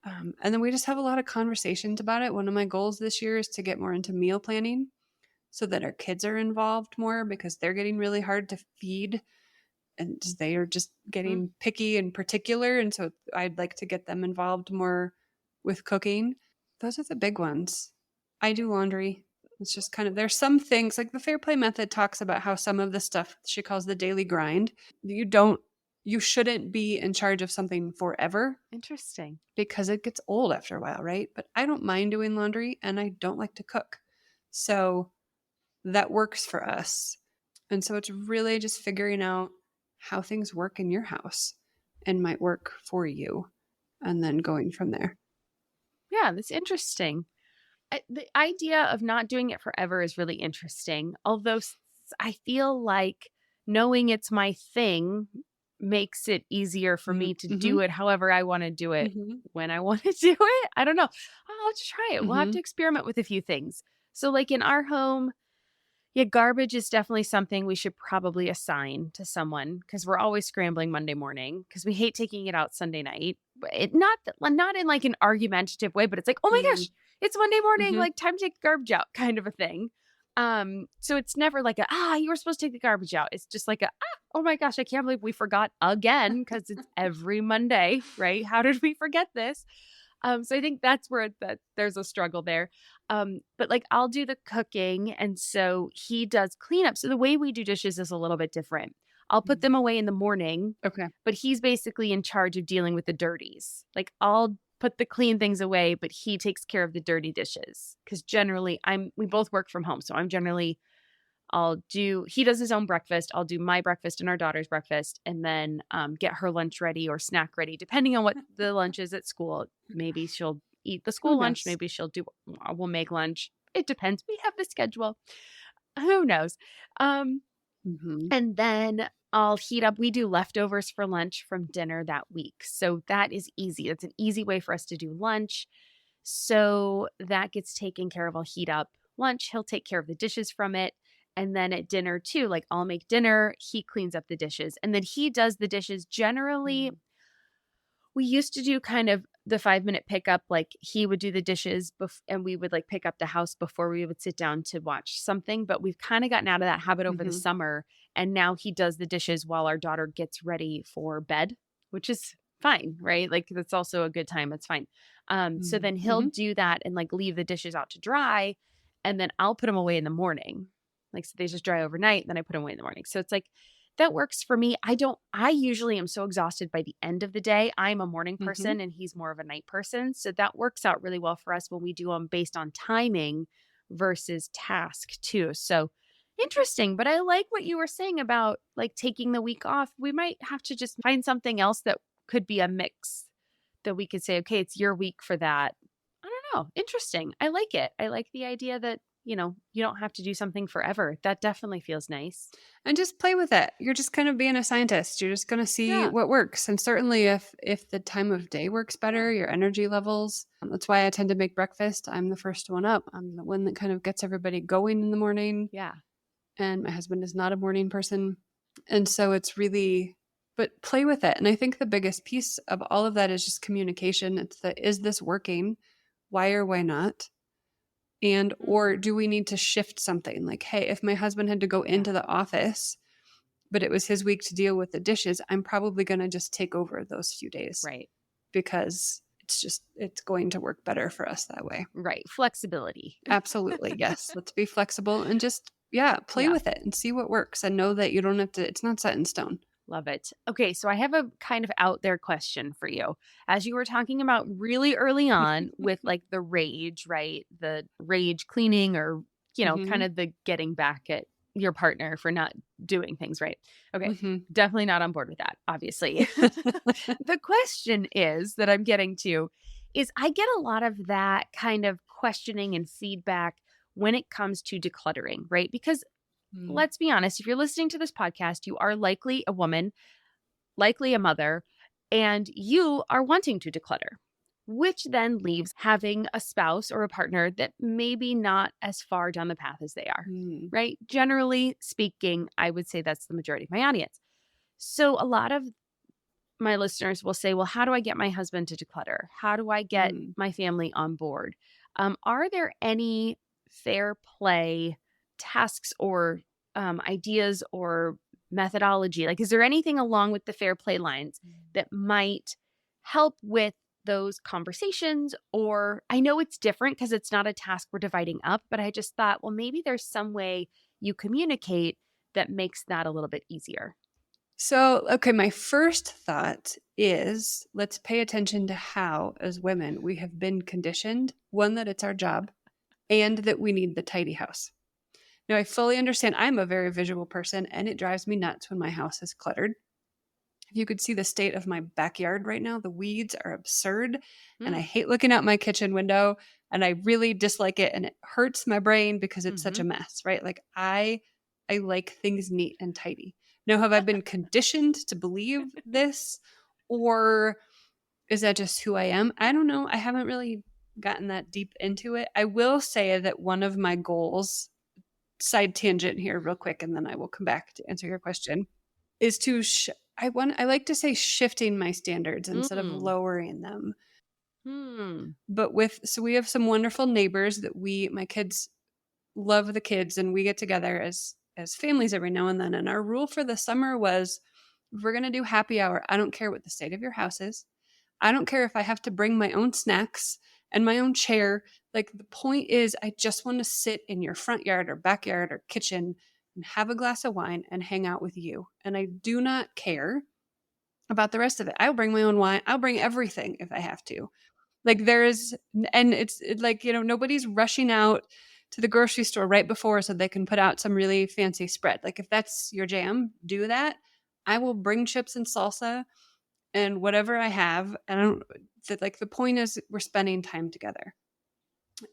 And then we just have a lot of conversations about it. One of my goals this year is to get more into meal planning so that our kids are involved more because they're getting really hard to feed and they are just getting picky and particular. And so I'd like to get them involved more with cooking. Those are the big ones. I do laundry. It's just kind of, there's some things like the Fair Play method talks about how some of the stuff she calls the daily grind, you shouldn't be in charge of something forever. Interesting. Because it gets old after a while, right? But I don't mind doing laundry and I don't like to cook. So that works for us. And so it's really just figuring out how things work in your house and might work for you and then going from there. Yeah, that's interesting. The idea of not doing it forever is really interesting. Although I feel like knowing it's my thing makes it easier for me to do it however I want to do it when I want to do it. I don't know. I'll just try it. We'll have to experiment with a few things. So like in our home, yeah, garbage is definitely something we should probably assign to someone because we're always scrambling Monday morning because we hate taking it out Sunday night. But not in like an argumentative way, but it's like, oh my gosh, it's Monday morning, like time to take the garbage out kind of a thing. So it's never like you were supposed to take the garbage out. It's just like oh my gosh, I can't believe we forgot again because it's every Monday, right? How did we forget this? So I think that's where there's a struggle there. But like I'll do the cooking and so he does cleanup. So the way we do dishes is a little bit different. I'll put them away in the morning. Okay. But he's basically in charge of dealing with the dirties. Like I'll put the clean things away, but he takes care of the dirty dishes. Because generally we both work from home. So he does his own breakfast. I'll do my breakfast and our daughter's breakfast and then get her lunch ready or snack ready, depending on what the lunch is at school. Maybe she'll eat the Who school lunch. knows? Maybe we'll make lunch. It depends. We have the schedule. Who knows? Mm-hmm. And then I'll heat up. We do leftovers for lunch from dinner that week. So that is easy. It's an easy way for us to do lunch. So that gets taken care of. I'll heat up lunch. He'll take care of the dishes from it. And then at dinner too, like I'll make dinner. He cleans up the dishes. And then he does the dishes. Generally, we used to do kind of the 5-minute pickup. Like he would do the dishes and we would like pick up the house before we would sit down to watch something. But we've kind of gotten out of that habit over the Mm-hmm. summer. And now he does the dishes while our daughter gets ready for bed, which is fine, right? Like that's also a good time. It's fine. So then he'll Mm-hmm. do that and like leave the dishes out to dry. And then I'll put them away in the morning. Like so they just dry overnight. Then I put them away in the morning. So it's like, that works for me. I usually am so exhausted by the end of the day. I'm a morning Mm-hmm. person and he's more of a night person. So that works out really well for us when we do them based on timing versus task too. So interesting. But I like what you were saying about like taking the week off. We might have to just find something else that could be a mix that we could say, okay, it's your week for that. I don't know. Interesting. I like it. I like the idea that, you don't have to do something forever. That definitely feels nice. And just play with it. You're just kind of being a scientist. You're just going to see Yeah. what works. And certainly if the time of day works better, your energy levels. That's why I tend to make breakfast. I'm the first one up. I'm the one that kind of gets everybody going in the morning. Yeah. And my husband is not a morning person. And so it's really, but play with it. And I think the biggest piece of all of that is just communication. It's is this working? Why or why not? And or do we need to shift something? Like, hey, if my husband had to go into the office, but it was his week to deal with the dishes, I'm probably going to just take over those few days. Right. Because it's going to work better for us that way. Right. Flexibility. Absolutely. Yes. Let's be flexible and just, play with it and see what works and know that you don't have to, it's not set in stone. Love it. Okay. So I have a kind of out there question for you. As you were talking about really early on with like the rage, right? The rage cleaning or, kind of the getting back at your partner for not doing things right. Okay. Mm-hmm. Definitely not on board with that, obviously. The question is that I'm getting to is I get a lot of that kind of questioning and feedback when it comes to decluttering, right? Because let's be honest, if you're listening to this podcast, you are likely a woman, likely a mother, and you are wanting to declutter, which then leaves having a spouse or a partner that maybe not as far down the path as they are, right? Generally speaking, I would say that's the majority of my audience. So a lot of my listeners will say, well, how do I get my husband to declutter? How do I get my family on board? Are there any fair play tasks or ideas or methodology? Like, is there anything along with the fair play lines that might help with those conversations? Or I know it's different because it's not a task we're dividing up, but I just thought, well, maybe there's some way you communicate that makes that a little bit easier. So, okay, my first thought is let's pay attention to how, as women, we have been conditioned, one, that it's our job, and that we need the tidy house. Now, I fully understand I'm a very visual person, and it drives me nuts when my house is cluttered. If you could see the state of my backyard right now, the weeds are absurd, and I hate looking out my kitchen window, and I really dislike it, and it hurts my brain because it's such a mess, right? Like I like things neat and tidy. Now, have I been conditioned to believe this, or is that just who I am? I don't know. I haven't really gotten that deep into it. I will say that one of my goals, side tangent here real quick, and then I will come back to answer your question, is to I like to say shifting my standards instead of lowering them. But so we have some wonderful neighbors that my kids love the kids, and we get together as families every now and then. And our rule for the summer was, if we're going to do happy hour, I don't care what the state of your house is. I don't care if I have to bring my own snacks and my own chair. Like, the point is, I just want to sit in your front yard or backyard or kitchen and have a glass of wine and hang out with you. And I do not care about the rest of it. I'll bring my own wine. I'll bring everything if I have to. Like, it's like, nobody's rushing out to the grocery store right before so they can put out some really fancy spread. Like, if that's your jam, do that. I will bring chips and salsa and whatever I have, the point is we're spending time together.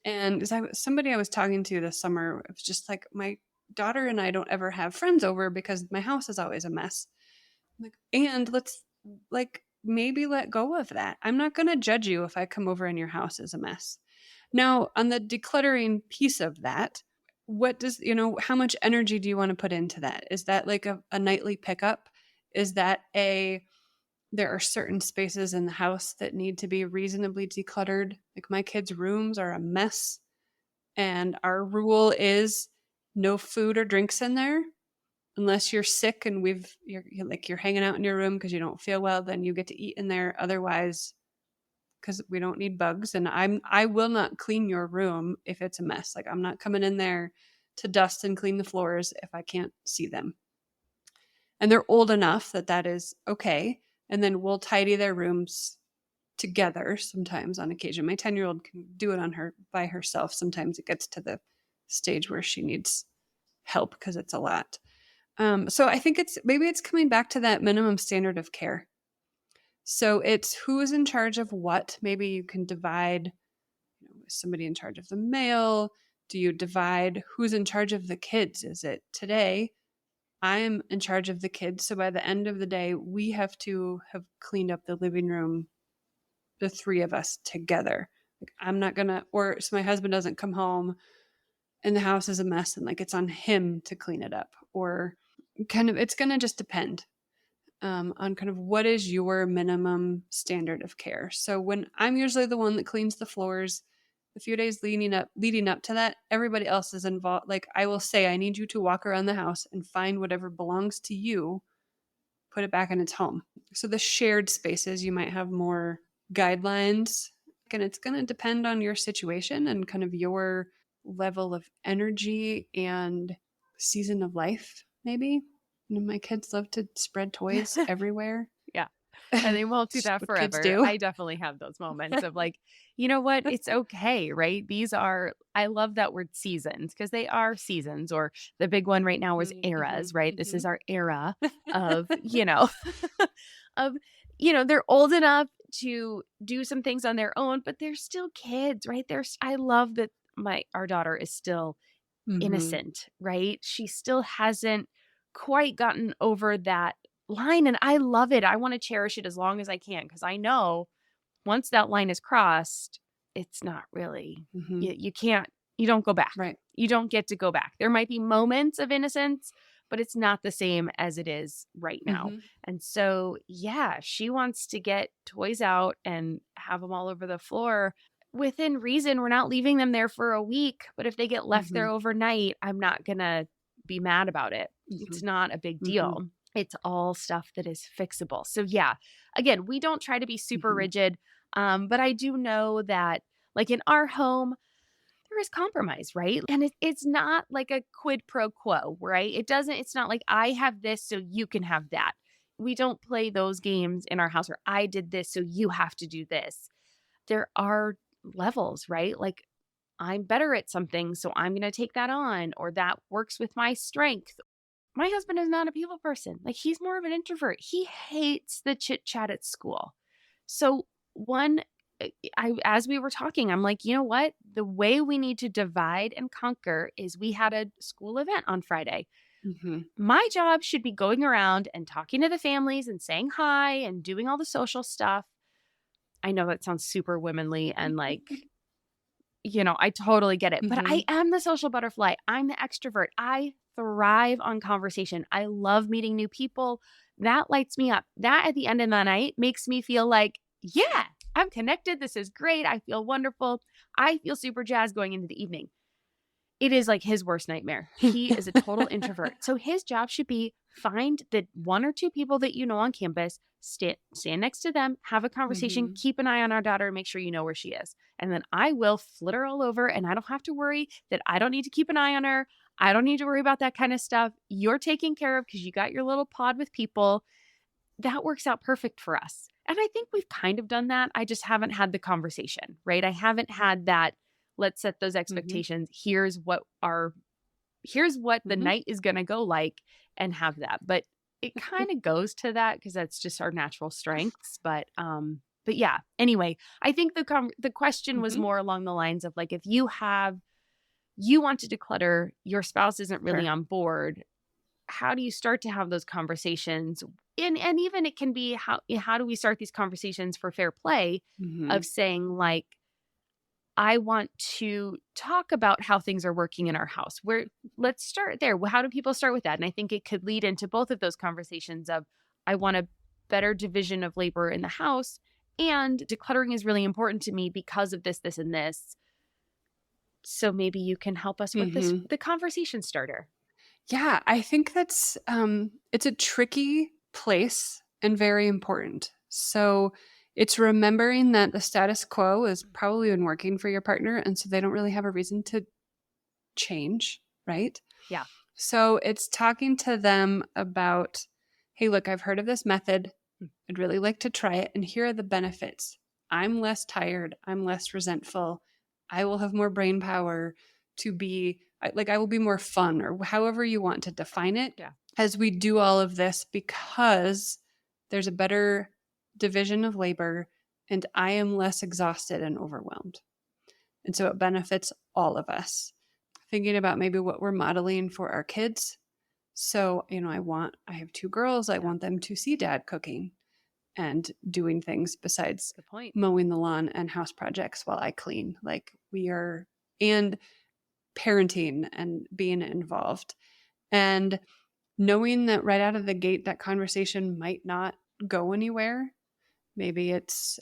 And somebody I was talking to this summer, it was just like, my daughter and I don't ever have friends over because my house is always a mess. I'm like, and let's maybe let go of that. I'm not going to judge you if I come over and your house is a mess. Now, on the decluttering piece of that, what does, how much energy do you want to put into that? Is that like a nightly pickup? Is that there are certain spaces in the house that need to be reasonably decluttered? Like, my kids' rooms are a mess, and our rule is no food or drinks in there unless you're sick and you're hanging out in your room because you don't feel well. Then you get to eat in there. Otherwise, because we don't need bugs, and I will not clean your room if it's a mess. Like, I'm not coming in there to dust and clean the floors if I can't see them. And they're old enough that is okay. And then we'll tidy their rooms together sometimes on occasion. My 10-year-old can do it by herself. Sometimes it gets to the stage where she needs help because it's a lot. So I think it's coming back to that minimum standard of care. So it's who is in charge of what. Maybe you can divide, somebody in charge of the mail. Do you divide who's in charge of the kids? Is it today I'm in charge of the kids, so by the end of the day, we have to have cleaned up the living room, the three of us together. Like, I'm not going to, or so my husband doesn't come home and the house is a mess and it's on him to clean it up. Or it's going to just depend on kind of what is your minimum standard of care. So when I'm usually the one that cleans the floors, a few days leading up to that, everybody else is involved. Like, I will say, I need you to walk around the house and find whatever belongs to you, put it back in its home. So the shared spaces, you might have more guidelines, and it's going to depend on your situation and kind of your level of energy and season of life, maybe. My kids love to spread toys everywhere. Yeah. And they won't do that what forever. kids do. I definitely have those moments of like, you know what? It's okay, right? I love that word seasons, because they are seasons, or the big one right now is eras, right? This is our era of, of, they're old enough to do some things on their own, but they're still kids, right? I love that our daughter is still innocent, right? She still hasn't quite gotten over that line, and I love it. I want to cherish it as long as I can, because I know once that line is crossed, it's not really, you don't go back. Right. You don't get to go back. There might be moments of innocence, but it's not the same as it is right now. And so, yeah, she wants to get toys out and have them all over the floor. Within reason, we're not leaving them there for a week, but if they get left there overnight, I'm not going to be mad about it. It's not a big deal. It's all stuff that is fixable. So yeah, again, we don't try to be super rigid, but I do know that, like, in our home, there is compromise, right? And it's not like a quid pro quo, right? It's not like I have this, so you can have that. We don't play those games in our house, or I did this, so you have to do this. There are levels, right? Like, I'm better at something, so I'm going to take that on, or that works with my strength. My husband is not a people person. Like, he's more of an introvert. He hates the chit chat at school. So as we were talking, I'm like, you know what? The way we need to divide and conquer is we had a school event on Friday. My job should be going around and talking to the families and saying hi and doing all the social stuff. I know that sounds super womanly and like, I totally get it, but I am the social butterfly. I'm the extrovert. I thrive on conversation. I love meeting new people. That lights me up. That at the end of the night makes me feel like, yeah, I'm connected. This is great. I feel wonderful. I feel super jazzed going into the evening. It is like his worst nightmare. He is a total introvert. So his job should be find the one or two people that you know on campus, stand next to them, have a conversation, keep an eye on our daughter, and make sure you know where she is. And then I will flit her all over, and I don't have to worry that I don't need to keep an eye on her. I don't need to worry about that kind of stuff. You're taken care of because you got your little pod with people. That works out perfect for us. And I think we've kind of done that. I just haven't had the conversation, right? I haven't had that, let's set those expectations. Here's what the night is going to go like, and have that. But it kind of goes to that because that's just our natural strengths. But yeah. Anyway, I think the question was more along the lines of like, if you want to declutter, your spouse isn't really Sure. on board. How do you start to have those conversations? And even it can be how do we start these conversations for fair play Mhm. of saying like, I want to talk about how things are working in our house. Let's start there. How do people start with that? And I think it could lead into both of those conversations of I want a better division of labor in the house, and decluttering is really important to me because of this, this, and this. So maybe you can help us with Mhm. the conversation starter. Yeah, I think that's it's a tricky place and very important. So it's remembering that the status quo has probably been working for your partner, and so they don't really have a reason to change, right? Yeah. So it's talking to them about, hey, look, I've heard of this method. I'd really like to try it, and here are the benefits. I'm less tired. I'm less resentful. I will have more brain power to be like, I will be more fun, or however you want to define it, Yeah. as we do all of this, because there's a better division of labor and I am less exhausted and overwhelmed. And so it benefits all of us. Thinking about maybe what we're modeling for our kids. So, I have 2 girls. I want them to see dad cooking and doing things besides Good point. mowing the lawn and house projects while I clean. Like and parenting and being involved. And knowing that right out of the gate, that conversation might not go anywhere. Maybe it's,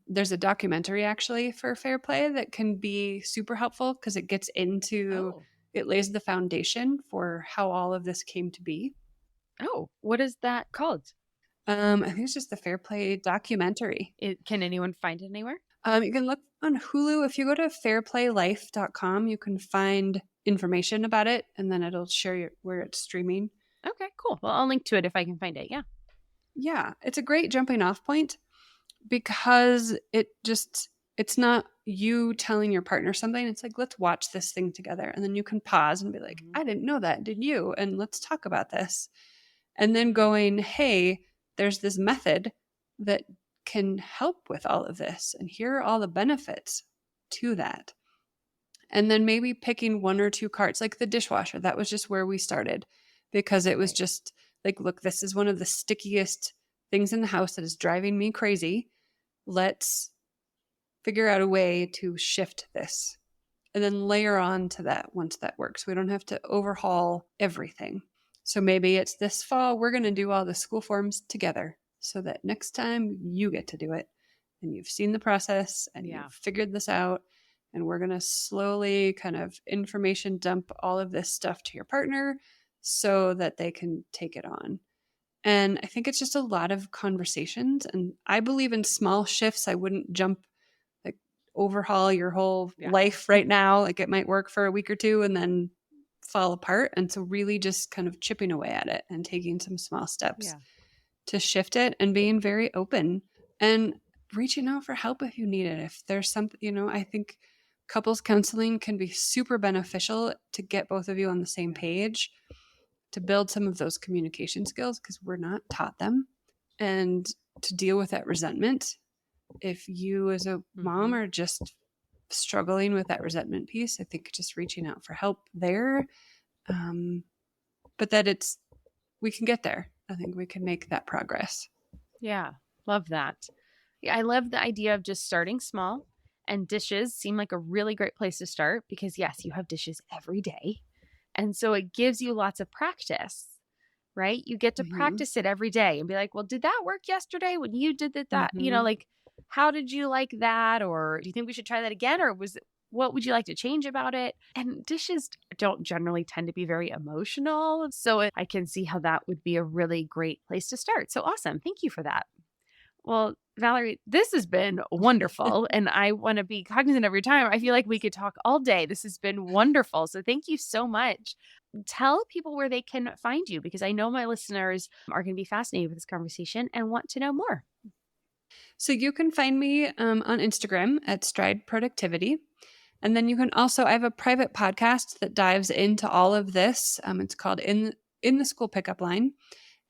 there's a documentary actually for Fair Play that can be super helpful because it gets into, Oh. it lays the foundation for how all of this came to be. Oh, what is that called? I think it's just the Fair Play documentary. Can anyone find it anywhere? You can look on Hulu. If you go to fairplaylife.com, you can find information about it, and then it'll share where it's streaming. Okay, cool. Well, I'll link to it if I can find it. Yeah. Yeah, it's a great jumping off point because it's not you telling your partner something. It's like, let's watch this thing together. And then you can pause and be like, I didn't know that. Did you? And let's talk about this. And then going, hey, there's this method that can help with all of this. And here are all the benefits to that. And then maybe picking 1 or 2 carts, like the dishwasher. That was just where we started because it was just like, look, this is one of the stickiest things in the house that is driving me crazy. Let's figure out a way to shift this and then layer on to that once that works. We don't have to overhaul everything. So maybe it's this fall, we're going to do all the school forms together so that next time you get to do it and you've seen the process and you've figured this out. And we're going to slowly kind of information dump all of this stuff to your partner so that they can take it on. And I think it's just a lot of conversations. And I believe in small shifts. I wouldn't like overhaul your whole life right now. Like it might work for a week or 2 and then fall apart. And so really just kind of chipping away at it and taking some small steps to shift it and being very open and reaching out for help if you need it. If there's something, I think couples counseling can be super beneficial to get both of you on the same page, to build some of those communication skills because we're not taught them, and to deal with that resentment. If you as a mom are just struggling with that resentment piece, I think just reaching out for help there. But that we can get there. I think we can make that progress. Yeah. Love that. Yeah. I love the idea of just starting small, and dishes seem like a really great place to start because yes, you have dishes every day. And so it gives you lots of practice, right? You get to practice it every day and be like, well, did that work yesterday when you did that? Like, how did you like that? Or do you think we should try that again? Or what would you like to change about it? And dishes don't generally tend to be very emotional. So I can see how that would be a really great place to start. So awesome. Thank you for that. Well, Valerie, this has been wonderful. And I want to be cognizant of your time. I feel like we could talk all day. This has been wonderful. So thank you so much. Tell people where they can find you because I know my listeners are going to be fascinated with this conversation and want to know more. So you can find me on Instagram at Stride Productivity. And then you can also, I have a private podcast that dives into all of this. It's called In the School Pickup Line.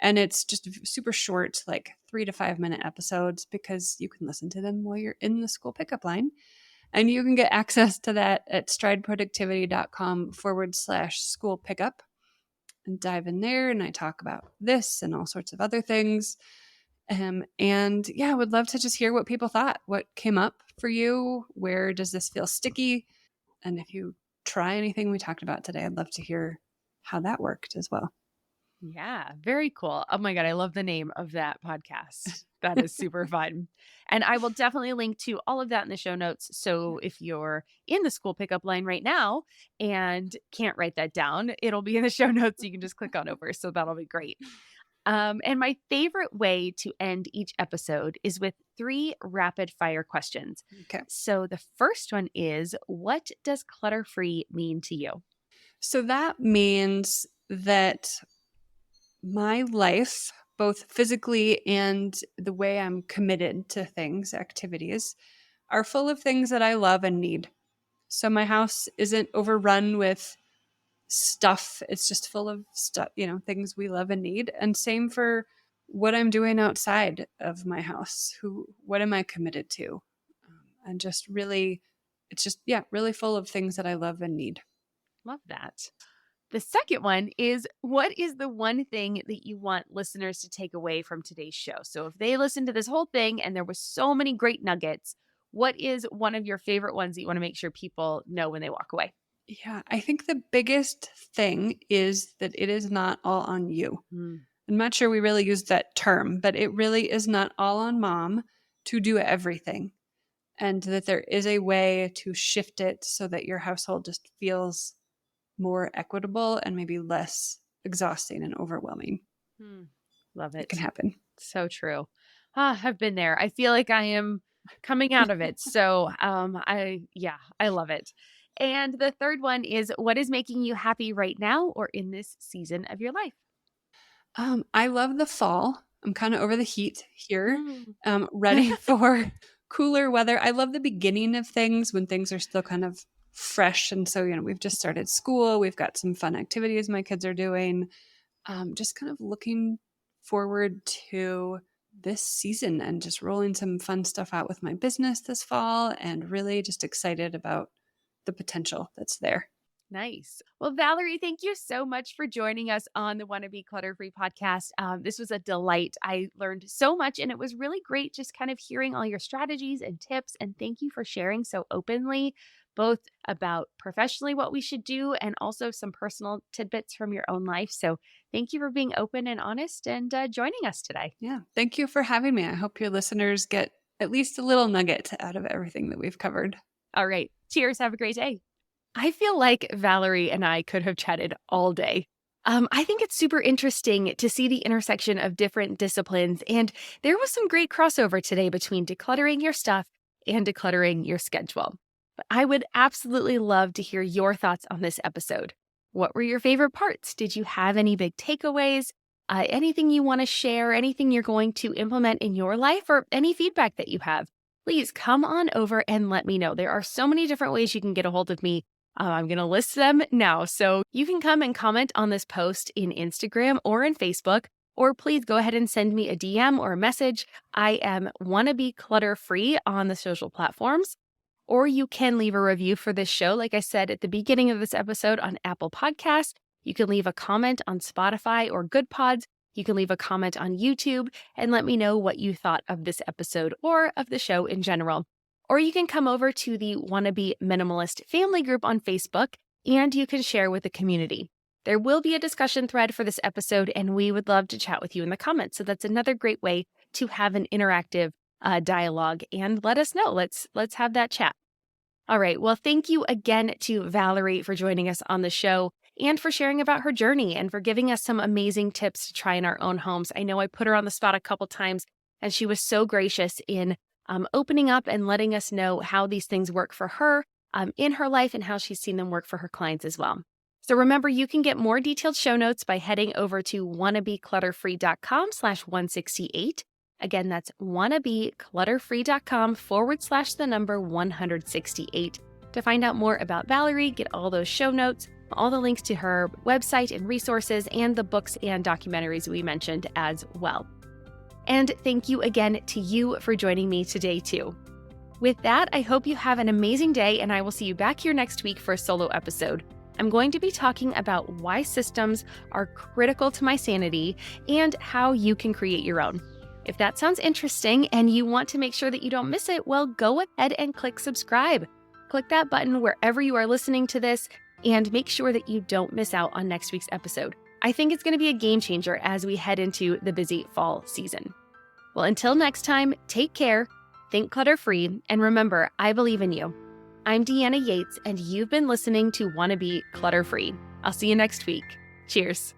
And it's just super short, like 3 to 5 minute episodes, because you can listen to them while you're in the school pickup line. And you can get access to that at strideproductivity.com/school pickup and dive in there. And I talk about this and all sorts of other things. And yeah, I would love to just hear what people thought. What came up for you? Where does this feel sticky? And if you try anything we talked about today, I'd love to hear how that worked as well. Yeah, very cool. Oh my God, I love the name of that podcast. That is super fun. And I will definitely link to all of that in the show notes. So if you're in the school pickup line right now and can't write that down, it'll be in the show notes. You can just click on over. So that'll be great. And my favorite way to end each episode is with 3 rapid fire questions. Okay. So the first one is, what does clutter-free mean to you? So that means that my life, both physically and the way I'm committed to things, activities, are full of things that I love and need. So my house isn't overrun with stuff. It's just full of stuff, things we love and need. And same for what I'm doing outside of my house. What am I committed to? And just really, it's just, really full of things that I love and need. Love that. The second one is, what is the one thing that you want listeners to take away from today's show? So if they listen to this whole thing and there was so many great nuggets, what is one of your favorite ones that you want to make sure people know when they walk away? Yeah, I think the biggest thing is that it is not all on you. I'm not sure we really use that term, but it really is not all on mom to do everything. And that there is a way to shift it so that your household just feels more equitable and maybe less exhausting and overwhelming. Love it. It can happen. So true. I've been there. I feel like I am coming out of it. So I love it. And the third one is, what is making you happy right now or in this season of your life? I love the fall. I'm kind of over the heat here. Ready for cooler weather. I love the beginning of things when things are still kind of fresh. And so, we've just started school. We've got some fun activities my kids are doing. Just kind of looking forward to this season and just rolling some fun stuff out with my business this fall, and really just excited about the potential that's there. Nice. Well, Valerie, thank you so much for joining us on the Wanna Be Clutter-Free podcast. This was a delight. I learned so much, and it was really great just kind of hearing all your strategies and tips. And thank you for sharing so openly, both about professionally what we should do and also some personal tidbits from your own life. So thank you for being open and honest and joining us today. Yeah. Thank you for having me. I hope your listeners get at least a little nugget out of everything that we've covered. All right. Cheers. Have a great day. I feel like Valerie and I could have chatted all day. I think it's super interesting to see the intersection of different disciplines, and there was some great crossover today between decluttering your stuff and decluttering your schedule. But I would absolutely love to hear your thoughts on this episode. What were your favorite parts? Did you have any big takeaways? Anything you want to share? Anything you're going to implement in your life, or any feedback that you have? Please come on over and let me know. There are so many different ways you can get a hold of me. I'm going to list them now. So you can come and comment on this post in Instagram or in Facebook, or please go ahead and send me a DM or a message. I am Wanna Be Clutter Free on the social platforms, or you can leave a review for this show. Like I said at the beginning of this episode, on Apple Podcasts. You can leave a comment on Spotify or Good Pods. You can leave a comment on YouTube and let me know what you thought of this episode or of the show in general. Or you can come over to the Wanna Be Minimalist family group on Facebook, and you can share with the community. There will be a discussion thread for this episode, and we would love to chat with you in the comments. So that's another great way to have an interactive dialogue, and let us know. Let's have that chat. All right. Well, thank you again to Valerie for joining us on the show and for sharing about her journey and for giving us some amazing tips to try in our own homes. I know I put her on the spot a couple times, and she was so gracious in opening up and letting us know how these things work for her in her life and how she's seen them work for her clients as well. So remember, you can get more detailed show notes by heading over to wannabeclutterfree.com/168. Again, that's wannabeclutterfree.com/168 to find out more about Valerie, get all those show notes, all the links to her website and resources and the books and documentaries we mentioned as well. And thank you again to you for joining me today too. With that, I hope you have an amazing day, and I will see you back here next week for a solo episode. I'm going to be talking about why systems are critical to my sanity and how you can create your own. If that sounds interesting and you want to make sure that you don't miss it, well, go ahead and click subscribe. Click that button wherever you are listening to this and make sure that you don't miss out on next week's episode. I think it's going to be a game changer as we head into the busy fall season. Well, until next time, take care, think clutter-free, and remember, I believe in you. I'm Deanna Yates, and you've been listening to Wanna Be Clutter-Free. I'll see you next week. Cheers.